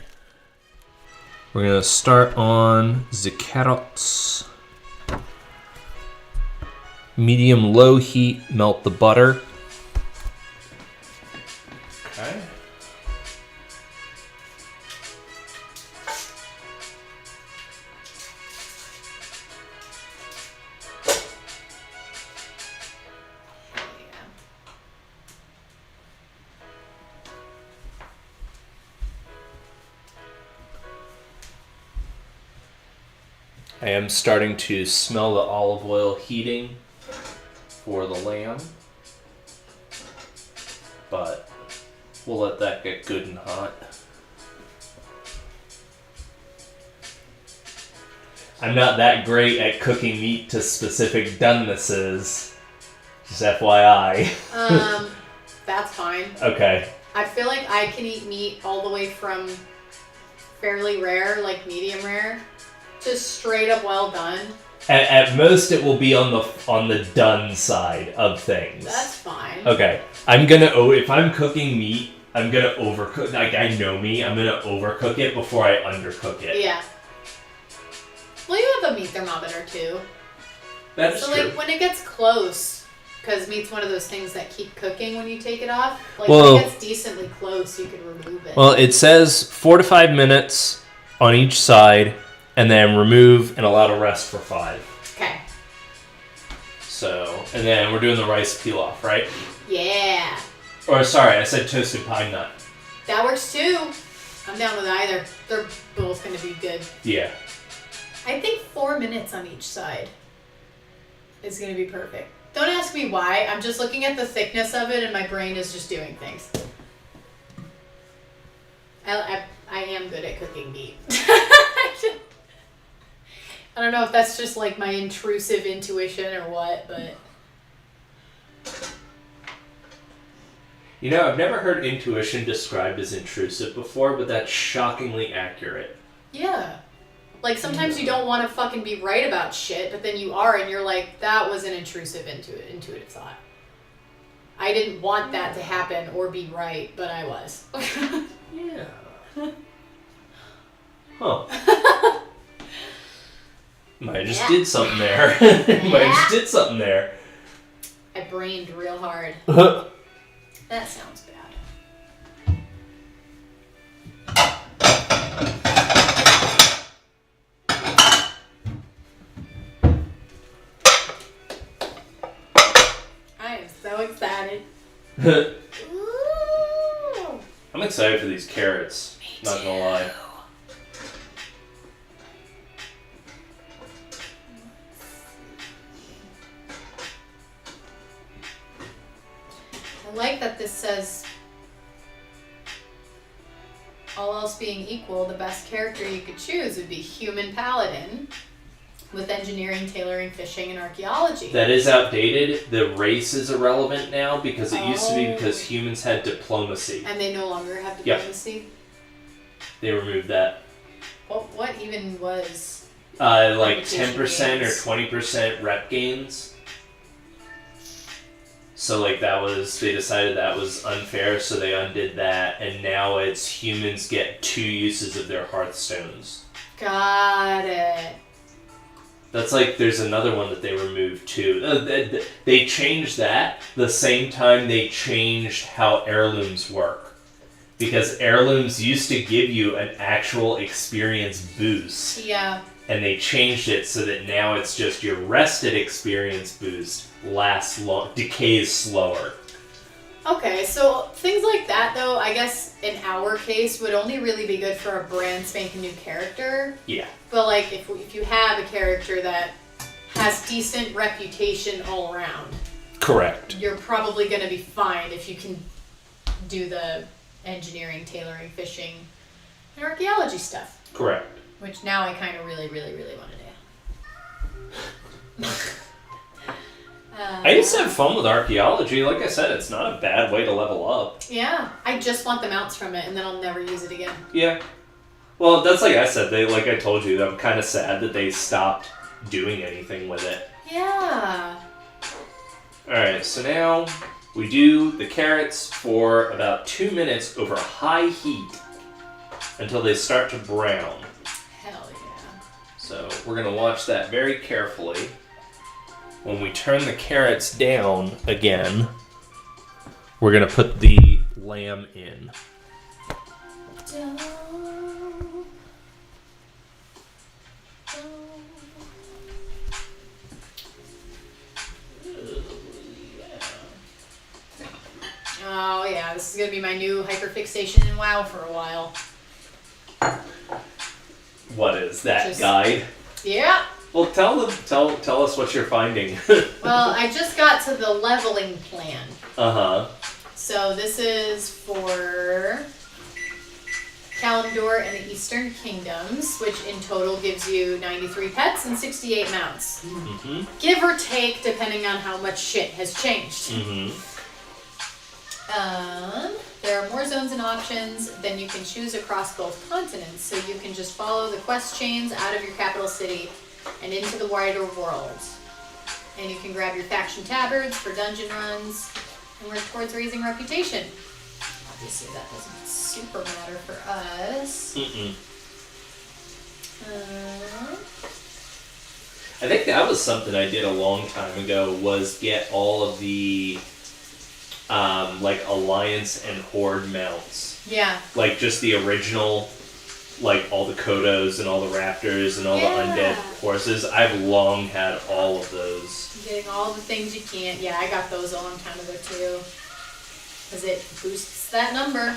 We're going to start on the carrots. Medium low heat, melt the butter. Okay. I am starting to smell the olive oil heating for the lamb, but we'll let that get good and hot. I'm not that great at cooking meat to specific donenesses, just FYI. That's fine. Okay. I feel like I can eat meat all the way from fairly rare, like medium rare, to straight up well done. At most, it will be on the done side of things. That's fine. Okay. If I'm cooking meat, I'm gonna overcook. Like, I know me, I'm gonna overcook it before I undercook it. Yeah. Well, you have a meat thermometer too. That's so, true. like, when it gets close, because meat's one of those things that keep cooking when you take it off. Like, Well, when it gets decently close, you can remove it. Well, it says 4 to 5 minutes on each side, and then remove and allow to rest for 5. Okay. So, and then we're doing the rice peel off, right? Yeah. Or sorry, I said toasted pine nut. That works too. I'm down with either. They're both going to be good. Yeah. I think 4 minutes on each side is going to be perfect. Don't ask me why. I'm just looking at the thickness of it and my brain is just doing things. I am good at cooking meat. I don't know if that's just like my intrusive intuition or what, but... You know, I've never heard intuition described as intrusive before, but that's shockingly accurate. Yeah. Like, sometimes you don't want to fucking be right about shit, but then you are, and you're like, that was an intrusive intuitive thought. I didn't want that to happen or be right, but I was. Yeah. Huh. Might have just did something there. Might have just did something there. I brained real hard. That sounds bad. I am so excited. Ooh. I'm excited for these carrots. Not gonna lie. I like that this says, all else being equal, the best character you could choose would be human paladin with engineering, tailoring, fishing, and archaeology. That is outdated. The race is irrelevant now because it used to be Oh. because humans had diplomacy. And they no longer have Yep. diplomacy? They removed that. What even was... Like Reputation 10% or gains. 20% rep gains. So like they decided that was unfair, so they undid that, and now it's humans get 2 uses of their Hearthstones. Got it. That's like, there's another one that they removed too. They changed that the same time they changed how heirlooms work. Because heirlooms used to give you an actual experience boost. Yeah. And they changed it so that now it's just your rested experience boost lasts long, decays slower. Okay, so things like that, though, I guess in our case, would only really be good for a brand spanking new character. Yeah. But, like, if you have a character that has decent reputation all around. Correct. You're probably going to be fine if you can do the engineering, tailoring, fishing, and archaeology stuff. Correct. Which now I kind of really, really, really want to do. I used to have fun with archaeology. Like I said, it's not a bad way to level up. Yeah, I just want the mounts from it, and then I'll never use it again. Yeah. Well, that's like I said. Like I told you, I'm kind of sad that they stopped doing anything with it. Yeah. All right, so now we do the carrots for about 2 minutes over high heat until they start to brown. Hell yeah. So we're going to watch that very carefully. When we turn the carrots down again, we're going to put the lamb in. Oh yeah, this is going to be my new hyperfixation in WoW for a while. What is that guide? Yeah. Well, tell us what you're finding. Well, I just got to the leveling plan. Uh-huh. So this is for Kalimdor and the Eastern Kingdoms, which in total gives you 93 pets and 68 mounts. Mm-hmm. Give or take, depending on how much shit has changed. Mm-hmm. There are more zones and options than you can choose across both continents, so you can just follow the quest chains out of your capital city and into the wider world. And you can grab your faction tabards for dungeon runs and work towards raising reputation. Obviously that doesn't super matter for us. Mm-mm. I think that was something I did a long time ago, was get all of the like Alliance and Horde mounts. Yeah. Like just the original, like all the Kodos and all the Raptors and all the undead horses. I've long had all of those. Getting all the things you can't. Yeah, I got those a long time ago too. Because it boosts that number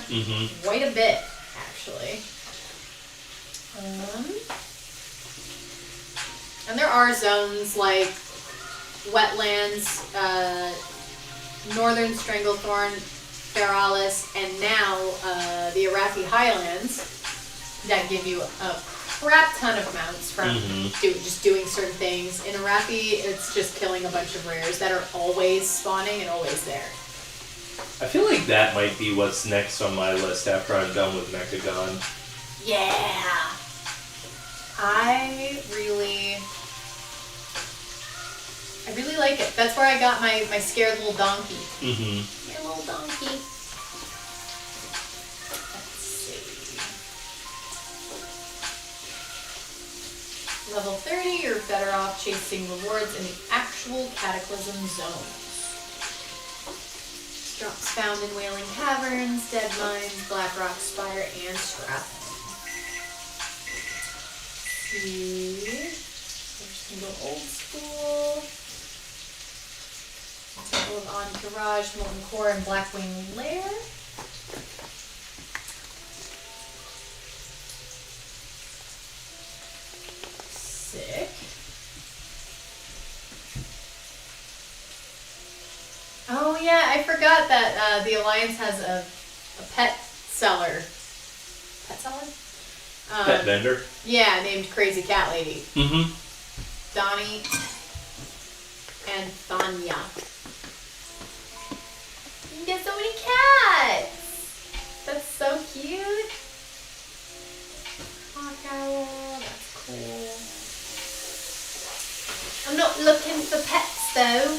quite a bit, actually. And there are zones like wetlands, northern Stranglethorn, Feralis, and now the Arathi Highlands that give you a crap ton of mounts from just doing certain things. In Arathi, it's just killing a bunch of rares that are always spawning and always there. I feel like that might be what's next on my list after I'm done with Mechagon. Yeah! I really like it. That's where I got my scared little donkey. Mm-hmm. My little donkey. Let's see. Level 30, you're better off chasing rewards in the actual Cataclysm zones. Drops found in Wailing Caverns, Dead Mines, Blackrock Spire, and Stratham. See. We're just gonna go old school. Temple of Entourage, Molten Core, and Blackwing Lair. Sick. Oh yeah, I forgot that the Alliance has a pet seller. Pet seller? Pet vendor? Yeah, named Crazy Cat Lady. Mm-hmm. Donnie and Thanya. You can get so many cats! That's so cute. Hawk Owl, that's cool. I'm not looking for pets though.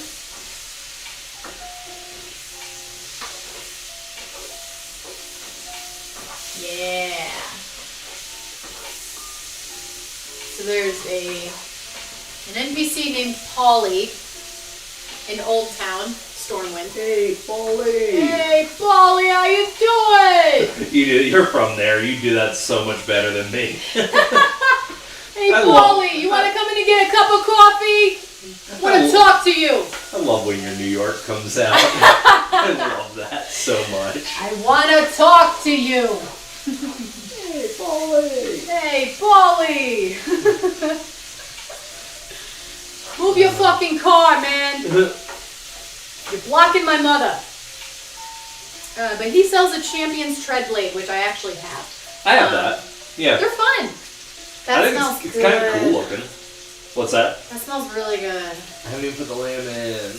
Yeah. So there's an NPC named Polly in Old Town, Stormwind. Hey, Polly! Hey, Polly, how you doing? You're from there. You do that so much better than me. Hey, Polly, you want to come in and get a cup of coffee? I want to talk to you. I love when your New York comes out. I love that so much. I want to talk to you. Hey, Polly! Hey, Polly! Who Move your fucking car, man. You're blocking my mother. But he sells a Champion's Tread Blade, which I actually have. I have that. Yeah. They're fun. That I think smells it's good. kind of cool looking. What's that? That smells really good. I haven't even put the lamb in.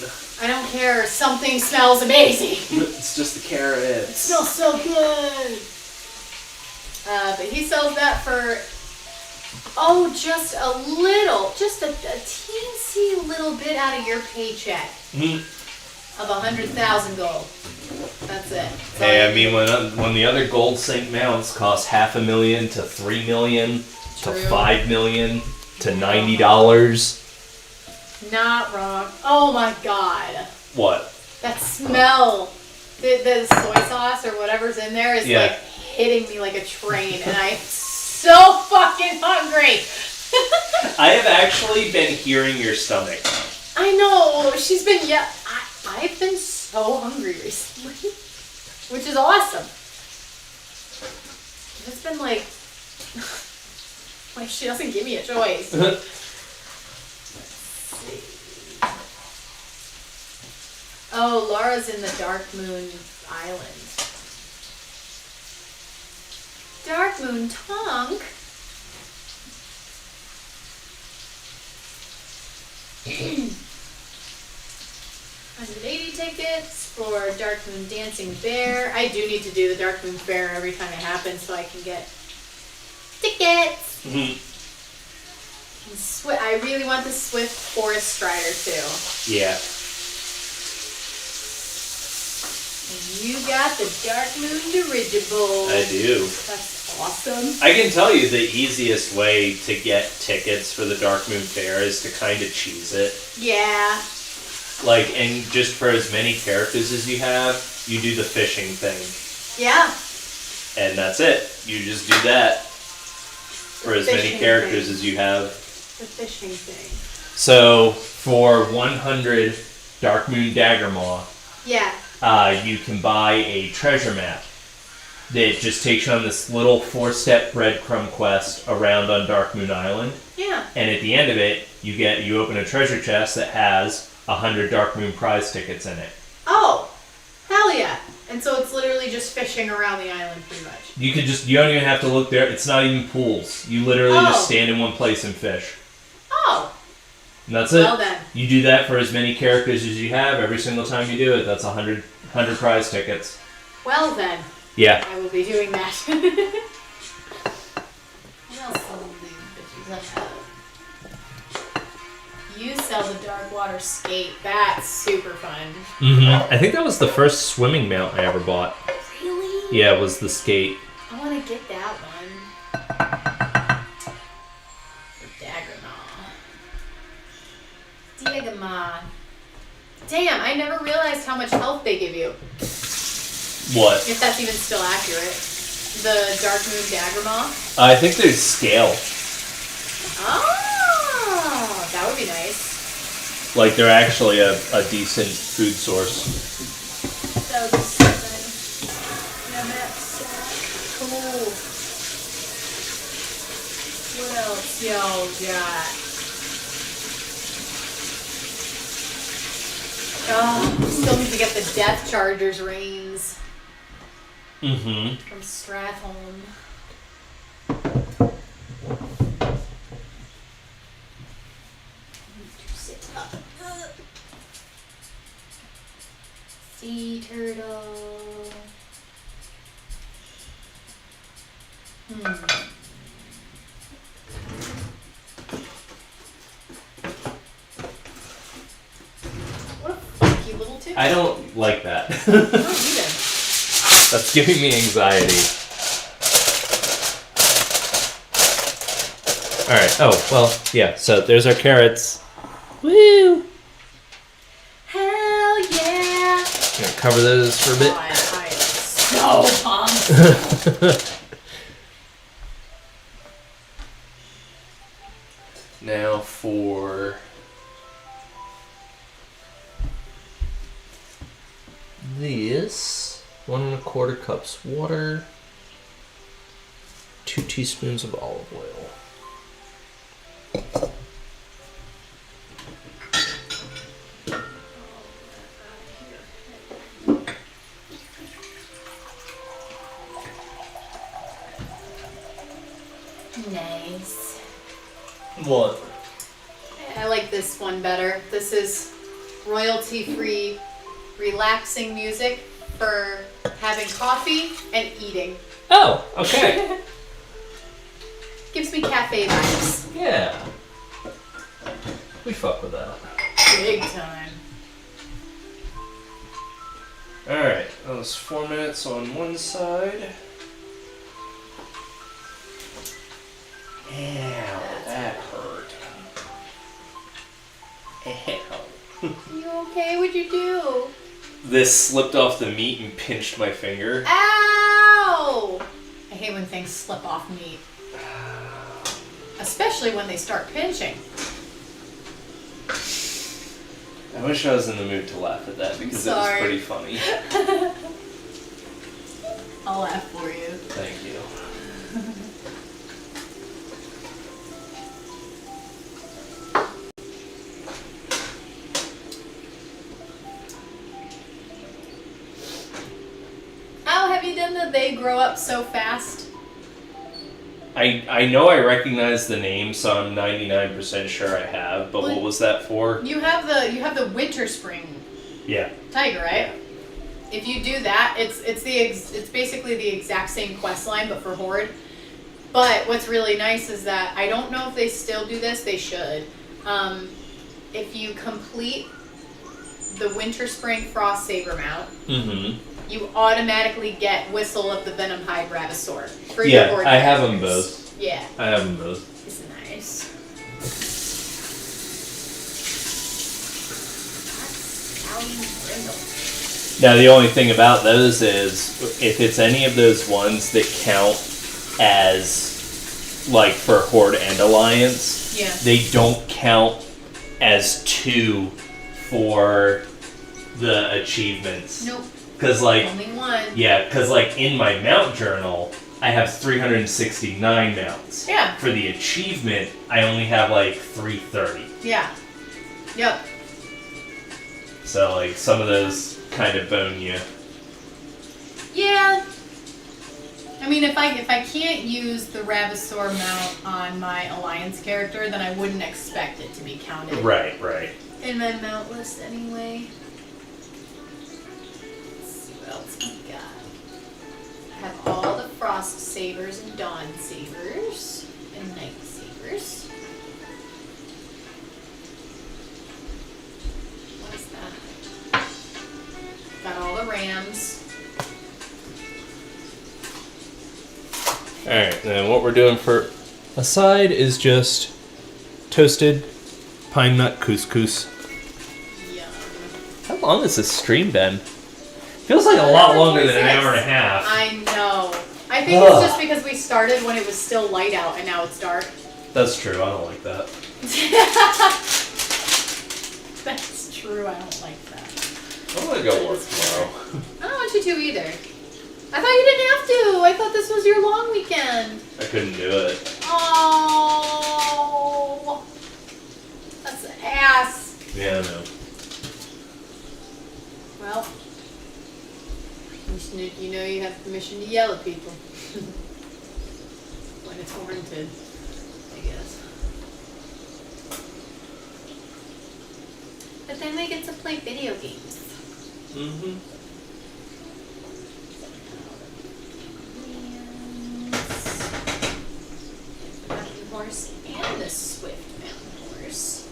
I don't care. Something smells amazing. It's just the carrots. It smells so good. But he sells that for, just a little, just a teensy little bit out of your paycheck of 100,000 gold. That's it. Hey, I mean, when the other gold sync mounts cost $500,000 to $3 million to True. $5 million to $90. Not wrong. Oh my god. What? That smell. The soy sauce or whatever's in there is like hitting me like a train, and I'm so fucking hungry. I have actually been hearing your stomach. I know. She's been, I've been so hungry recently, which is awesome. It's been like she doesn't give me a choice. Let's see. Oh, Laura's in the Dark Moon Island. Dark Moon Tonk? 180 tickets for Dark Moon Dancing Bear. I do need to do the Dark Moon Fair every time it happens so I can get tickets. I really want the Swift Forest Strider too. Yeah. You got the Dark Moon Dirigible. I do. That's awesome. I can tell you the easiest way to get tickets for the Dark Moon Fair is to kind of cheese it. Yeah. And just for as many characters as you have, you do the fishing thing. Yeah. And that's it. You just do that for as many characters as you have. The fishing thing. So, for 100 Dark Moon Dagger Maw, yeah. You can buy a treasure map that just takes you on this little 4-step breadcrumb quest around on Dark Moon Island. Yeah. And at the end of it, you open a treasure chest that has 100 Dark Moon prize tickets in it. Oh, hell yeah. And so it's literally just fishing around the island pretty much. You don't even have to look there. It's not even pools. You literally just stand in one place and fish. Oh. And that's it. Well then. You do that for as many characters as you have every single time you do it. That's 100 prize tickets. Well then. Yeah. I will be doing that. What else are these bitches I have? You sell the Dark Water Skate. That's super fun. I think that was the first swimming mount I ever bought. Really? Yeah, it was the skate. I want to get that one. Diagama. Damn, I never realized how much health they give you. What? If that's even still accurate. The Dark Moon Dagger Maw. I think there's scale. Oh, that would be nice. They're actually a decent food source. That would be something. Yeah, that's cool. What else y'all got? Oh, still need to get the Death Charger's reins. From Stratholme. Sit up. Sea turtle. What a funky little tip. I don't like that. I don't either. That's giving me anxiety. Alright, yeah, so there's our carrots. Woo! Hell yeah! Gonna cover those for a bit. God, I am so pumped. Now for this, 1 1/4 cups water, 2 teaspoons of olive oil. Nice. What? I like this one better. This is royalty-free, relaxing music for having coffee and eating. Oh, okay. Gives me cafe vibes. Yeah. We fuck with that. Big time. Alright, that was 4 minutes on one side. Ow, that hurt. Ow. You okay? What'd you do? This slipped off the meat and pinched my finger. Ow! I hate when things slip off meat. Especially when they start pinching. I wish I was in the mood to laugh at that because it was Sorry. pretty funny. I'll laugh for you. Thank you. How have you done that they grow up so fast? I know I recognize the name, so I'm 99% sure I have, but Well, what was that for? You have the winter spring Yeah. tiger, right? If you do that, it's basically the exact same quest line but for Horde. But what's really nice is that I don't know if they still do this. They should. If you complete the winter spring frost saber mount, Mm-hmm. you automatically get Whistle of the Venom High Bravosaur for your Yeah, Horde I have them characters. both. Yeah, I have them both. it's nice. Now, the only thing about those is if it's any of those ones that count as, like, for Horde and Alliance, Yeah. they don't count as 2 for the achievements. Nope. Because, like, Only one. yeah, because, like, in my mount journal, I have 369 mounts. Yeah. For the achievement, I only have, like, 330. Yeah. Yep. So, like, some of those kind of bone you. Yeah. I mean, if I can't use the Bravosaur mount on my Alliance character, then I wouldn't expect it to be counted Right. in my mount list anyway. Let's see what else we got. I have all the Frost Sabers and Dawn Sabers and Night Sabers. What is that? Got all the Rams. Alright, then what we're doing for a side is just toasted pine nut couscous. Yum. How long has this stream been? Feels like a lot longer than an hour and a half. I know. I think Ugh. it's just because we started when it was still light out and now it's dark. That's true, I don't like that. That's true, I don't like that. I want to go work tomorrow. I don't want you to either. I thought you didn't have to. I thought this was your long weekend. I couldn't do it. Oh, that's ass. Yeah, I know. Well, you know you have permission to yell at people when it's warranted, I guess. But then we get to play video games. Mm-hmm. The mountain horse and the swift mountain horse.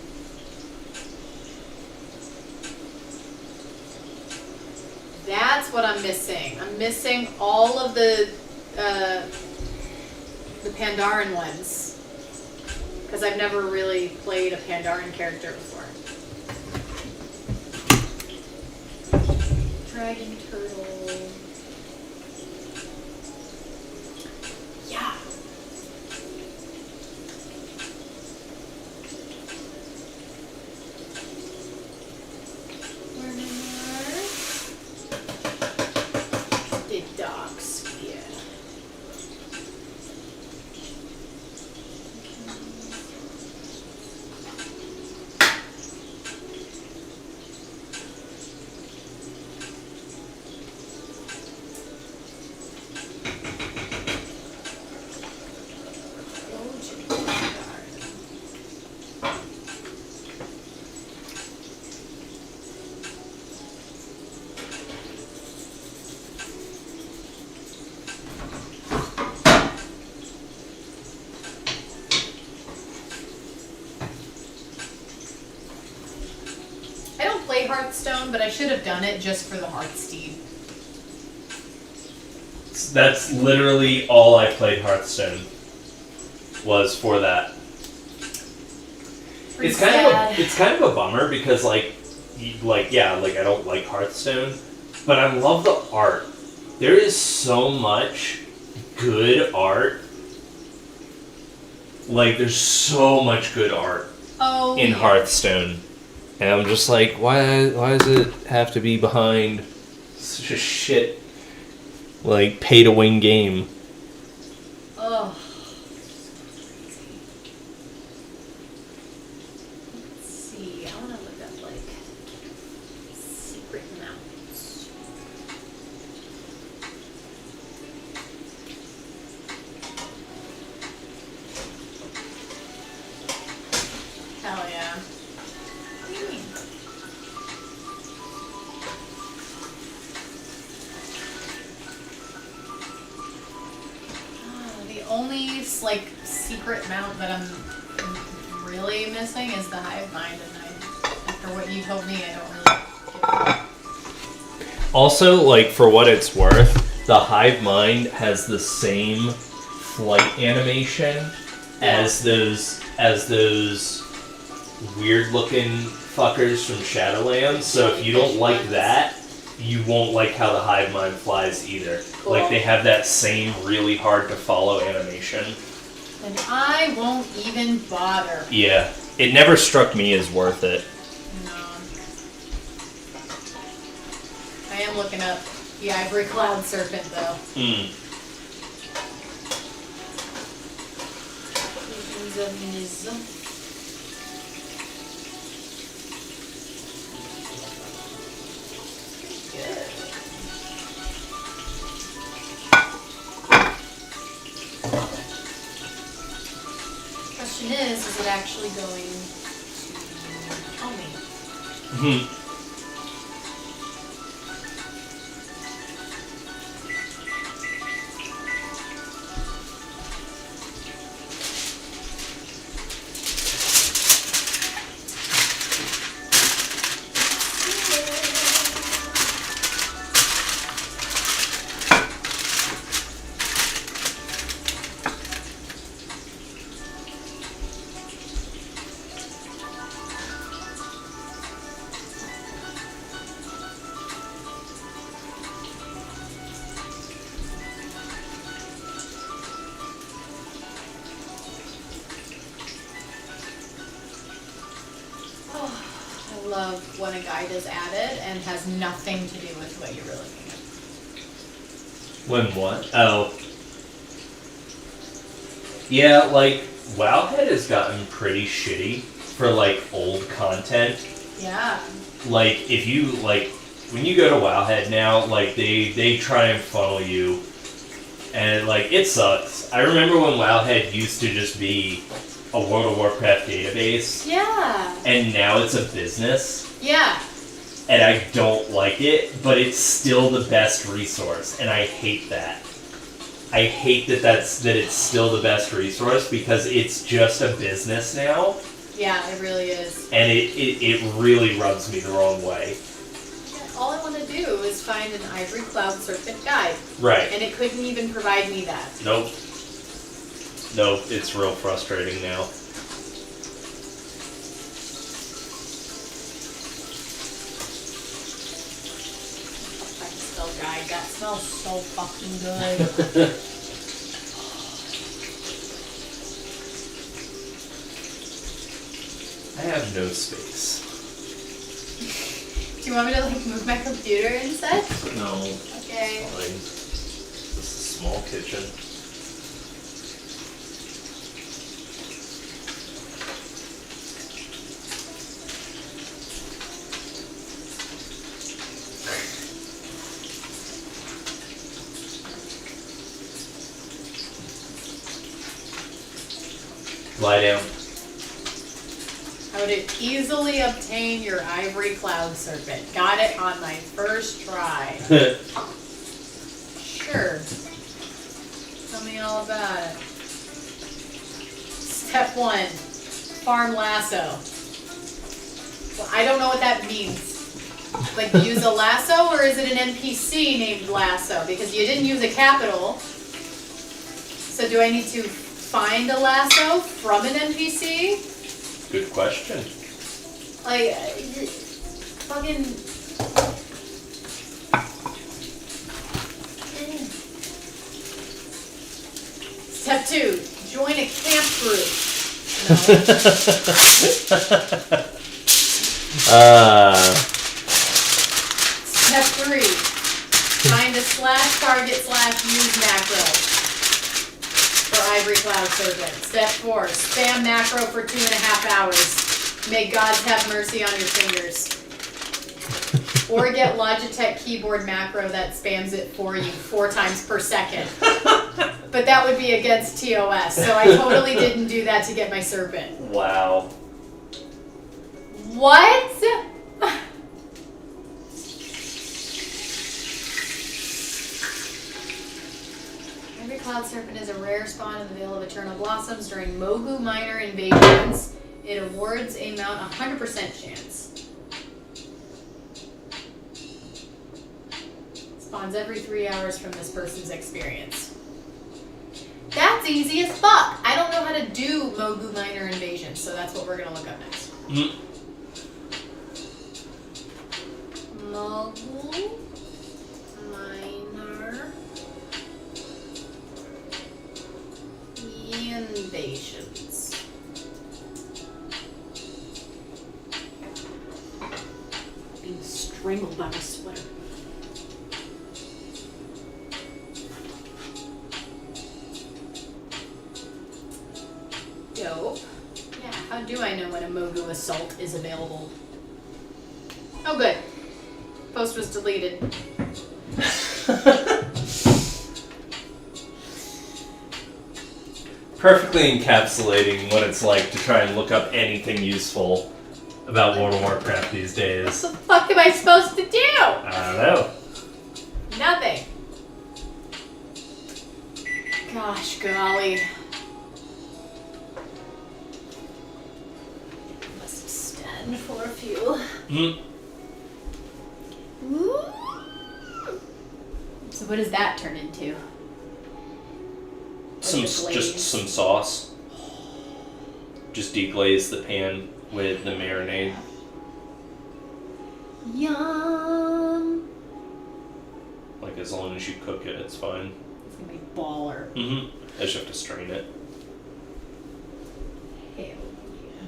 That's what I'm missing. I'm missing all of the Pandaren ones. Because I've never really played a Pandaren character before. Dragon turtle. Yeah. The dog spear. Hearthstone, but I should have done it just for the Hearthsteed. That's literally all I played Hearthstone was for that. Pretty It's kind sad. of a bummer because I don't like Hearthstone, but I love the art. There is so much good art. Like there's so much good art in Hearthstone, and I'm just like, why does it have to be behind such a shit like pay to win game? Oh. Let's see. I want to look up like secret mounts. Hell yeah. What do you mean? The only like secret mount that I'm really missing is the hive mind, and after what you told me, I don't really get it. Also, like for what it's worth, the hive mind has the same flight animation as those weird looking fuckers from Shadowlands. So if you don't like that, you won't like how the hive mind flies either. Cool. Like they have that same really hard to follow animation. And I won't even bother. Yeah, it never struck me as worth it. No. I am looking up the ivory cloud serpent though. Good. Question is it actually going to tell me? I love when a guide is added and has nothing to do with what you're looking at. When what? Oh. Yeah, like, Wowhead has gotten pretty shitty for, like, old content. Yeah. Like, if you, like, when you go to Wowhead now, like, they try and funnel you, and, like, it sucks. I remember when Wowhead used to just be a World of Warcraft database, Yeah. and now it's a business, Yeah. and I don't like it, but it's still the best resource, and I hate that. I hate that it's still the best resource because it's just a business now, Yeah, it really is. and it really rubs me the wrong way. All I want to do is find an ivory cloud serpent guide, Right. and it couldn't even provide me that. Nope. Nope, it's real frustrating now. I can spell guide. That smells so fucking good. I have no space. Do you want me to like move my computer instead? No. Okay. Fine. This is a small kitchen. Lie down. I would easily obtain your ivory cloud serpent. Got it on my first try. Sure. Tell me all about it. Step 1. Farm lasso. Well, I don't know what that means. Like use a lasso, or is it an NPC named Lasso? Because you didn't use a capital. So do I need to find a lasso from an NPC? Good question. Like, fucking. Step 2, join a camp group. No. Step 3, find a /target/use macro for Ivory Cloud Serpent. Step 4, spam macro for 2.5 hours. May gods have mercy on your fingers. Or get Logitech keyboard macro that spams it for you 4 times per second. But that would be against TOS, so I totally didn't do that to get my serpent. Wow. What? Every cloud serpent is a rare spawn in the Veil of Eternal Blossoms during Mogu Minor invasions. It awards a mount 100% chance. Spawns every 3 hours from this person's experience. That's easy as fuck. I don't know how to do Mogu Minor invasion, so that's what we're gonna look up next. Mogu Minor invasions. Being strangled by my sweater. Dope. Yeah, how do I know when a Mogu Assault is available? Oh, good. Post was deleted. Perfectly encapsulating what it's like to try and look up anything useful about World of Warcraft these days. What the fuck am I supposed to do? I don't know. Nothing. Gosh, golly. Must stand for a few. Ooh. So what does that turn into? Just some sauce. Just deglaze the pan with the marinade. Yum. Like as long as you cook it, it's fine. It's gonna be baller. I just have to strain it. Hell yeah.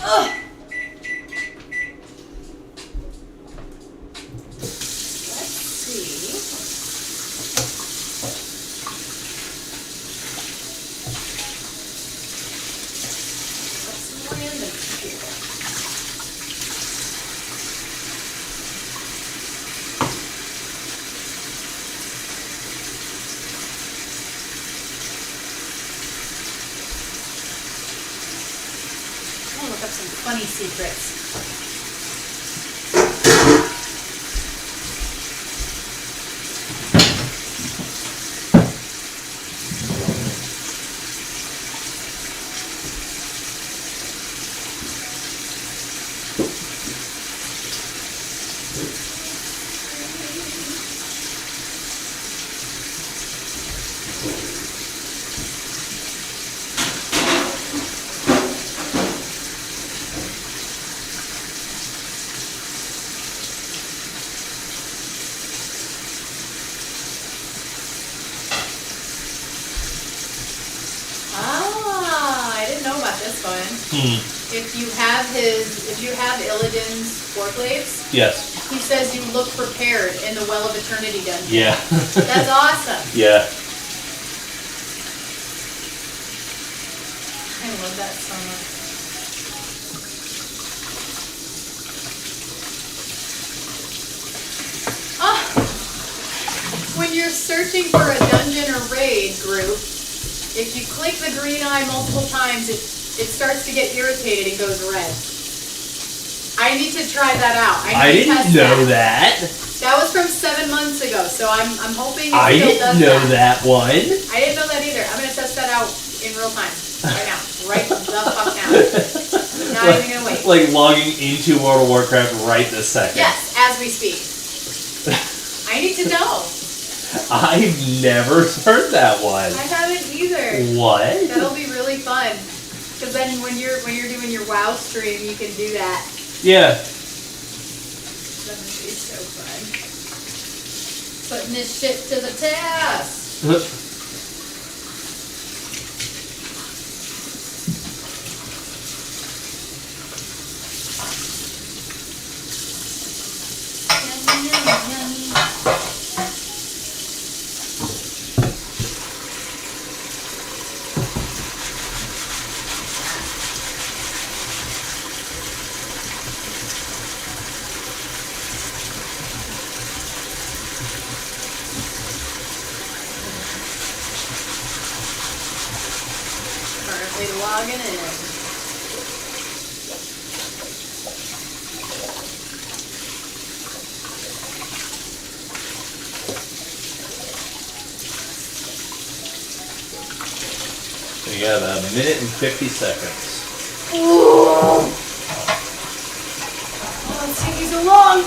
Ugh. Let's see. What's random here? I'm gonna look up some funny secrets. Ah, I didn't know about this one. If you have Illidan's forklifts, Yes. he says you look prepared in the Well of Eternity dungeon. Yeah. That's awesome. Yeah. I love that so much. When you're searching for a dungeon or raid group, if you click the green eye multiple times, it starts to get irritated and goes red. I need to try that out. I didn't know that. That was from 7 months ago, so I'm hoping it I still didn't does know that. that one. I didn't know that either. I'm gonna test that out in real time. Right now. Right the fuck now. Not even gonna wait. like logging into World of Warcraft right this second. Yes, as we speak. I need to know. I've never heard that one. I haven't either. What? That'll be really fun. Because then when you're doing your WoW stream, you can do that. Yeah. That would be so fun. Putting this shit to the test. Yummy, yummy, yummy. Currently logging in. We got a minute and 50 seconds. Ooh. Oh, it's taking so long.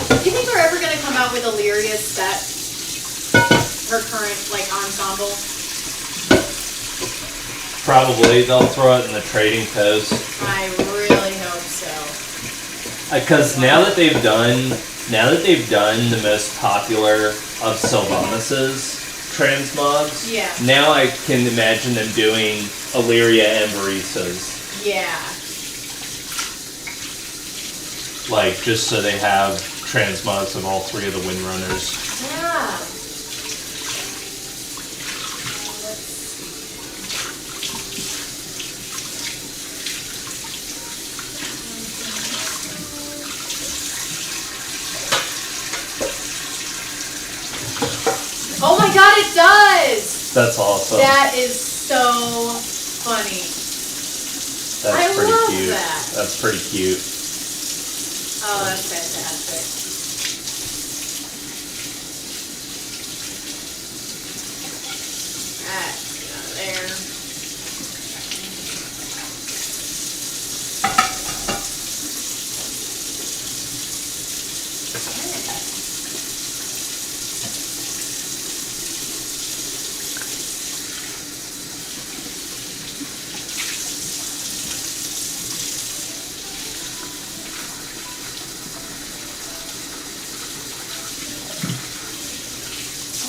Do you think we're ever gonna come out with Illyria's set? Her current like ensemble? Probably they'll throw it in the trading post. I really hope so. Because now that they've done the most popular of Sylvanas' transmogs, Yeah. now I can imagine them doing Illyria and Baristas. Yeah. Like, just so they have transmogs of all three of the Windrunners. Yeah. Oh my god, it does! That's awesome. That is so funny. That's I pretty love cute. that. That's pretty cute. Oh, that's fantastic. That's out there.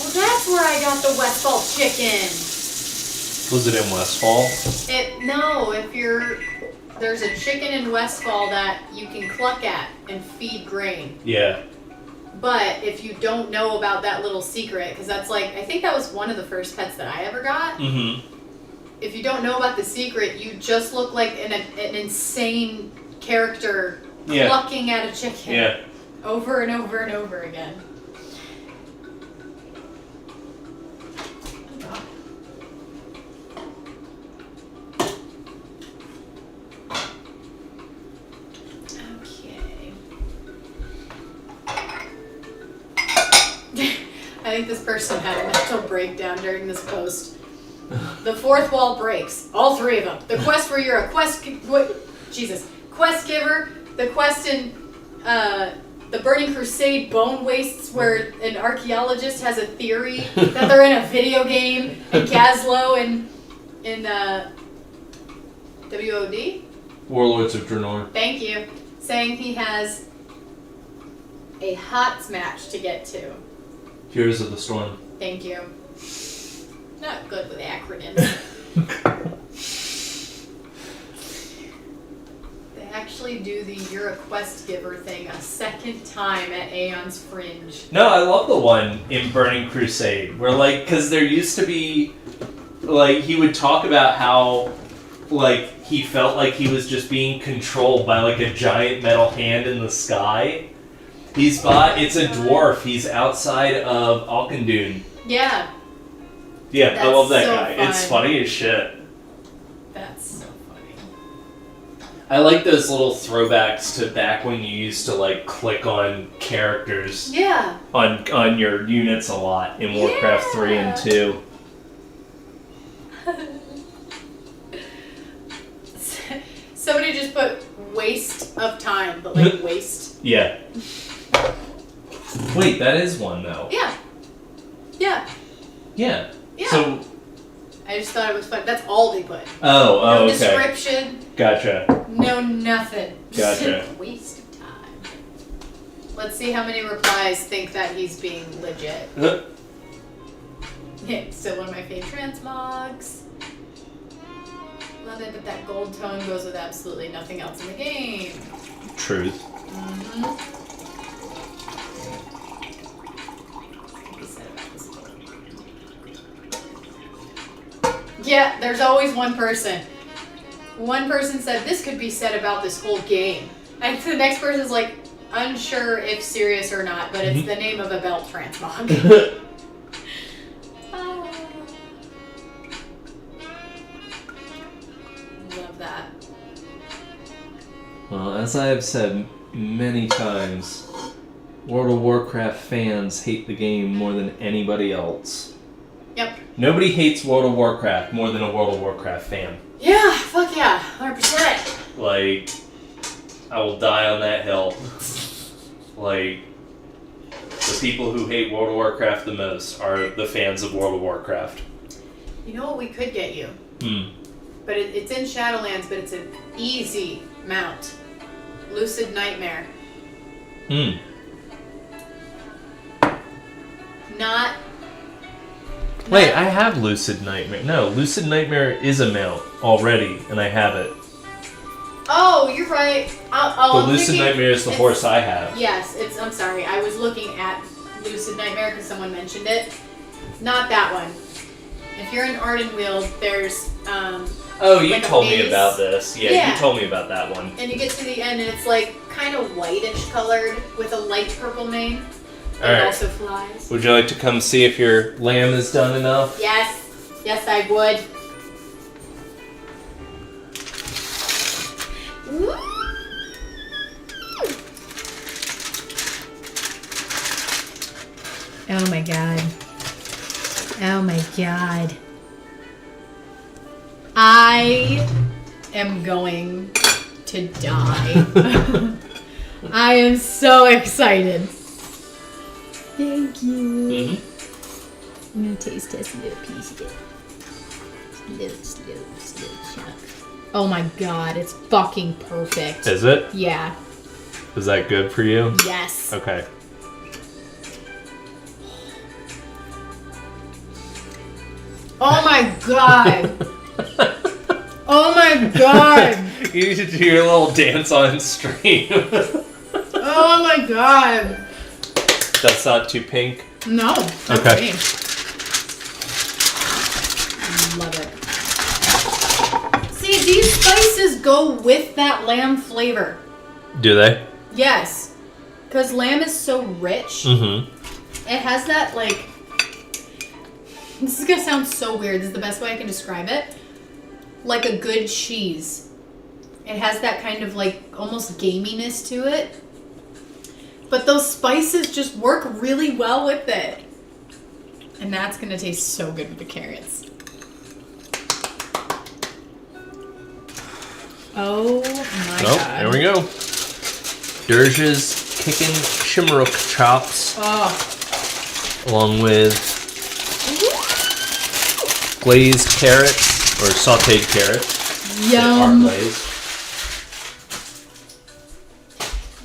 Oh, that's where I got the Westfall chicken. Was it in Westfall? There's a chicken in Westfall that you can cluck at and feed grain. Yeah. But if you don't know about that little secret, because that's like, I think that was one of the first pets that I ever got. Mm-hmm. If you don't know about the secret, you just look like an insane character clucking at a chicken. Yeah. Over and over and over again. I think this person had a mental breakdown during this post. The fourth wall breaks. All three of them. The quest where you're a quest giver, the quest in the Burning Crusade Bone Wastes where an archaeologist has a theory that they're in a video game, and Caslo in WOD? Warlords of Draenor. Thank you. Saying he has a hot match to get to. Heroes of the Storm. Thank you. Not good with acronyms. They actually do the you're a quest giver thing a second time at Aeon's Fringe. No, I love the one in Burning Crusade where, like, because there used to be, like, he would talk about how, like, he felt like he was just being controlled by, like, a giant metal hand in the sky. It's a dwarf. He's outside of Alkandun. Yeah. Yeah, That's I love that so guy. fun. It's funny as shit. That's so funny. I like those little throwbacks to back when you used to, like, click on characters Yeah. on your units a lot in Warcraft 3 and 2. Somebody just put waste of time, but like waste. Yeah. Wait, that is one though. Yeah. Yeah. Yeah. Yeah. So. I just thought it was fun. That's all they put. Oh, No okay. description. Gotcha. No nothing. Gotcha. Waste of time. Let's see how many replies think that he's being legit. Yeah, still one of my favorite transmogs. Love it, but that gold tone goes with absolutely nothing else in the game. Truth. Yeah, there's always one person. One person said this could be said about this whole game. And the next person's like, unsure if serious or not, but it's the name of a belt transmog. Love that. Well, as I have said many times, World of Warcraft fans hate the game more than anybody else. Yep. Nobody hates World of Warcraft more than a World of Warcraft fan. Yeah, fuck yeah, 100%. Like, I will die on that hill. Like, the people who hate World of Warcraft the most are the fans of World of Warcraft. You know what we could get you? Hmm. But it's in Shadowlands, but it's an easy mount. Lucid Nightmare. Hmm. Not... Wait, I have Lucid Nightmare. No, Lucid Nightmare is a mount already, and I have it. Oh, you're right. But Lucid Nightmare is the horse I have. Yes, I'm sorry. I was looking at Lucid Nightmare because someone mentioned it. Not that one. If you're in Ardenweald, there's Oh, you like told a me maze. about this. Yeah, you told me about that one. And you get to the end, and it's like kind of whitish colored with a light purple mane. It Alright. also flies. Would you like to come see if your lamb is done enough? Yes. Yes, I would. Oh my god. Oh my god. I am going to die. I am so excited. Thank you. I'm gonna taste test a little piece of it. Slow chunk. Oh my god, it's fucking perfect. Is it? Yeah. Is that good for you? Yes. Okay. Oh my god. Oh my god. You need to do your little dance on stream. Oh my god. That's not too pink. No. That's Okay. me. Love it. See, these spices go with that lamb flavor. Do they? Yes. Because lamb is so rich. Mm-hmm. It has that, like... This is going to sound so weird. This is the best way I can describe it. Like a good cheese. It has that kind of, like, almost gaminess to it. But those spices just work really well with it. And that's going to taste so good with the carrots. Oh my god. There we go. Dirge's kicking Shimmerook chops. Oh. Along with glazed carrots, or sauteed carrots. They are Yum. glazed.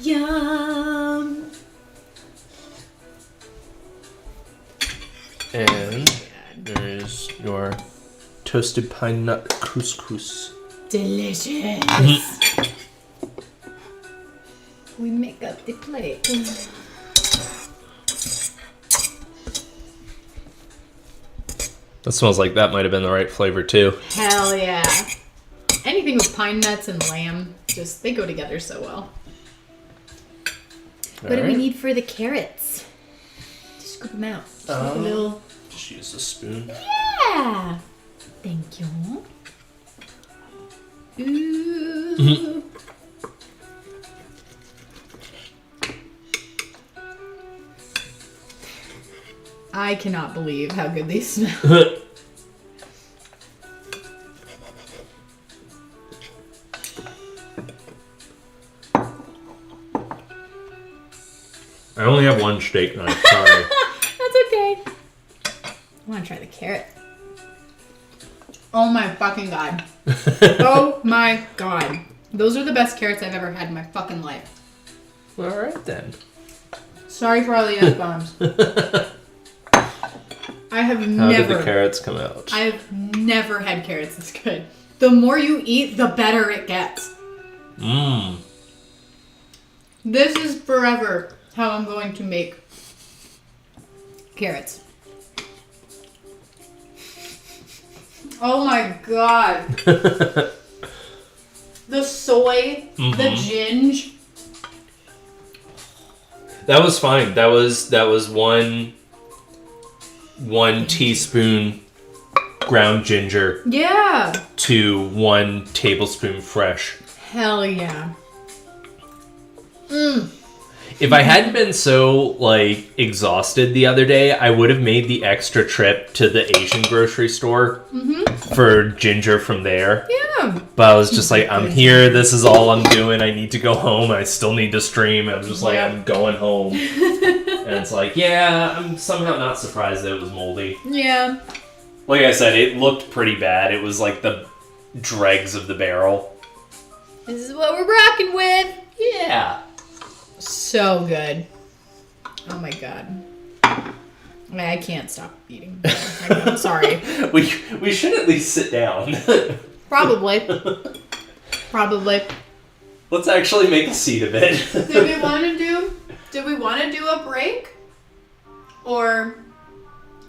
Yum. And there's your toasted pine nut couscous. Delicious. We make up the plate. That smells like that might have been the right flavor too. Hell yeah. Anything with pine nuts and lamb, just, they go together so well. What do we need for the carrots? Just scoop them out. Just like a little... Just use a spoon. Yeah. Thank you. Ooh. I cannot believe how good these smell. I only have one steak knife. Sorry. That's okay. I want to try the carrot. Oh my fucking god. Oh my god. Those are the best carrots I've ever had in my fucking life. All right then. Sorry for all the F-bombs. I have How never... did the carrots come out? I have never had carrots this good. The more you eat, the better it gets. Mmm. This is forever how I'm going to make carrots. Oh my god. The soy, the ginge. That was fine. That was one teaspoon ground ginger Yeah. to 1 tablespoon fresh. Hell yeah. Mmm. If I hadn't been so like exhausted the other day, I would have made the extra trip to the Asian grocery store for ginger from there. Yeah. But I was just like, I'm here. This is all I'm doing. I need to go home. I still need to stream. I'm just like, I'm going home. And it's like, yeah, I'm somehow not surprised that it was moldy. Yeah. Like I said, it looked pretty bad. It was like the dregs of the barrel. This is what we're rocking with. Yeah. So good. Oh my god. I can't stop eating. I'm sorry. We should at least sit down. Probably. Let's actually make a seat of it. Did we want to do a break? Or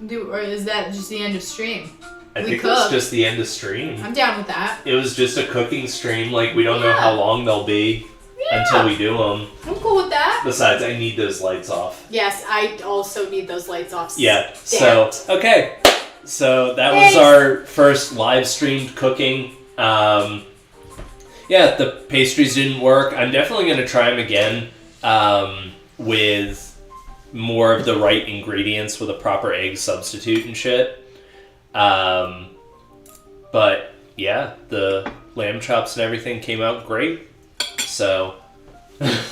is that just the end of stream? I think that's just the end of stream. I'm down with that. It was just a cooking stream. Like, we don't know how long they'll be until we do them. I'm cool with that. Besides, I need those lights off. Yes, I also need those lights off. Yeah. So, okay. So that was our first live streamed cooking. Yeah, the pastries didn't work. I'm definitely going to try them again with more of the right ingredients with a proper egg substitute and shit. But yeah, the lamb chops and everything came out great. So I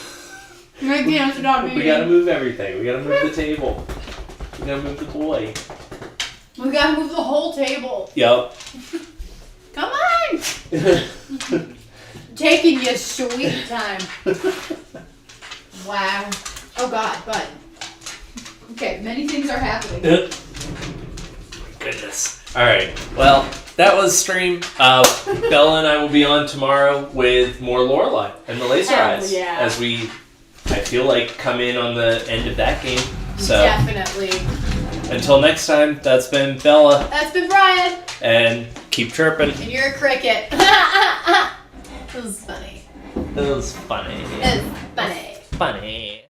can't stop eating. we gotta move everything. We gotta move the table. We gotta move the boy. We gotta move the whole table. Yep. Come on! Taking your sweet time. Wow. Oh god, but. Okay, many things are happening. Goodness. Alright, well, that was stream. Bella and I will be on tomorrow with more Lorelai and the Laser Eyes. Yeah. As we, I feel like, come in on the end of that game. So, Definitely. until next time, that's been Bella. That's been Brian. And keep chirping. And you're a cricket. This was funny. It was funny. It was funny. Funny.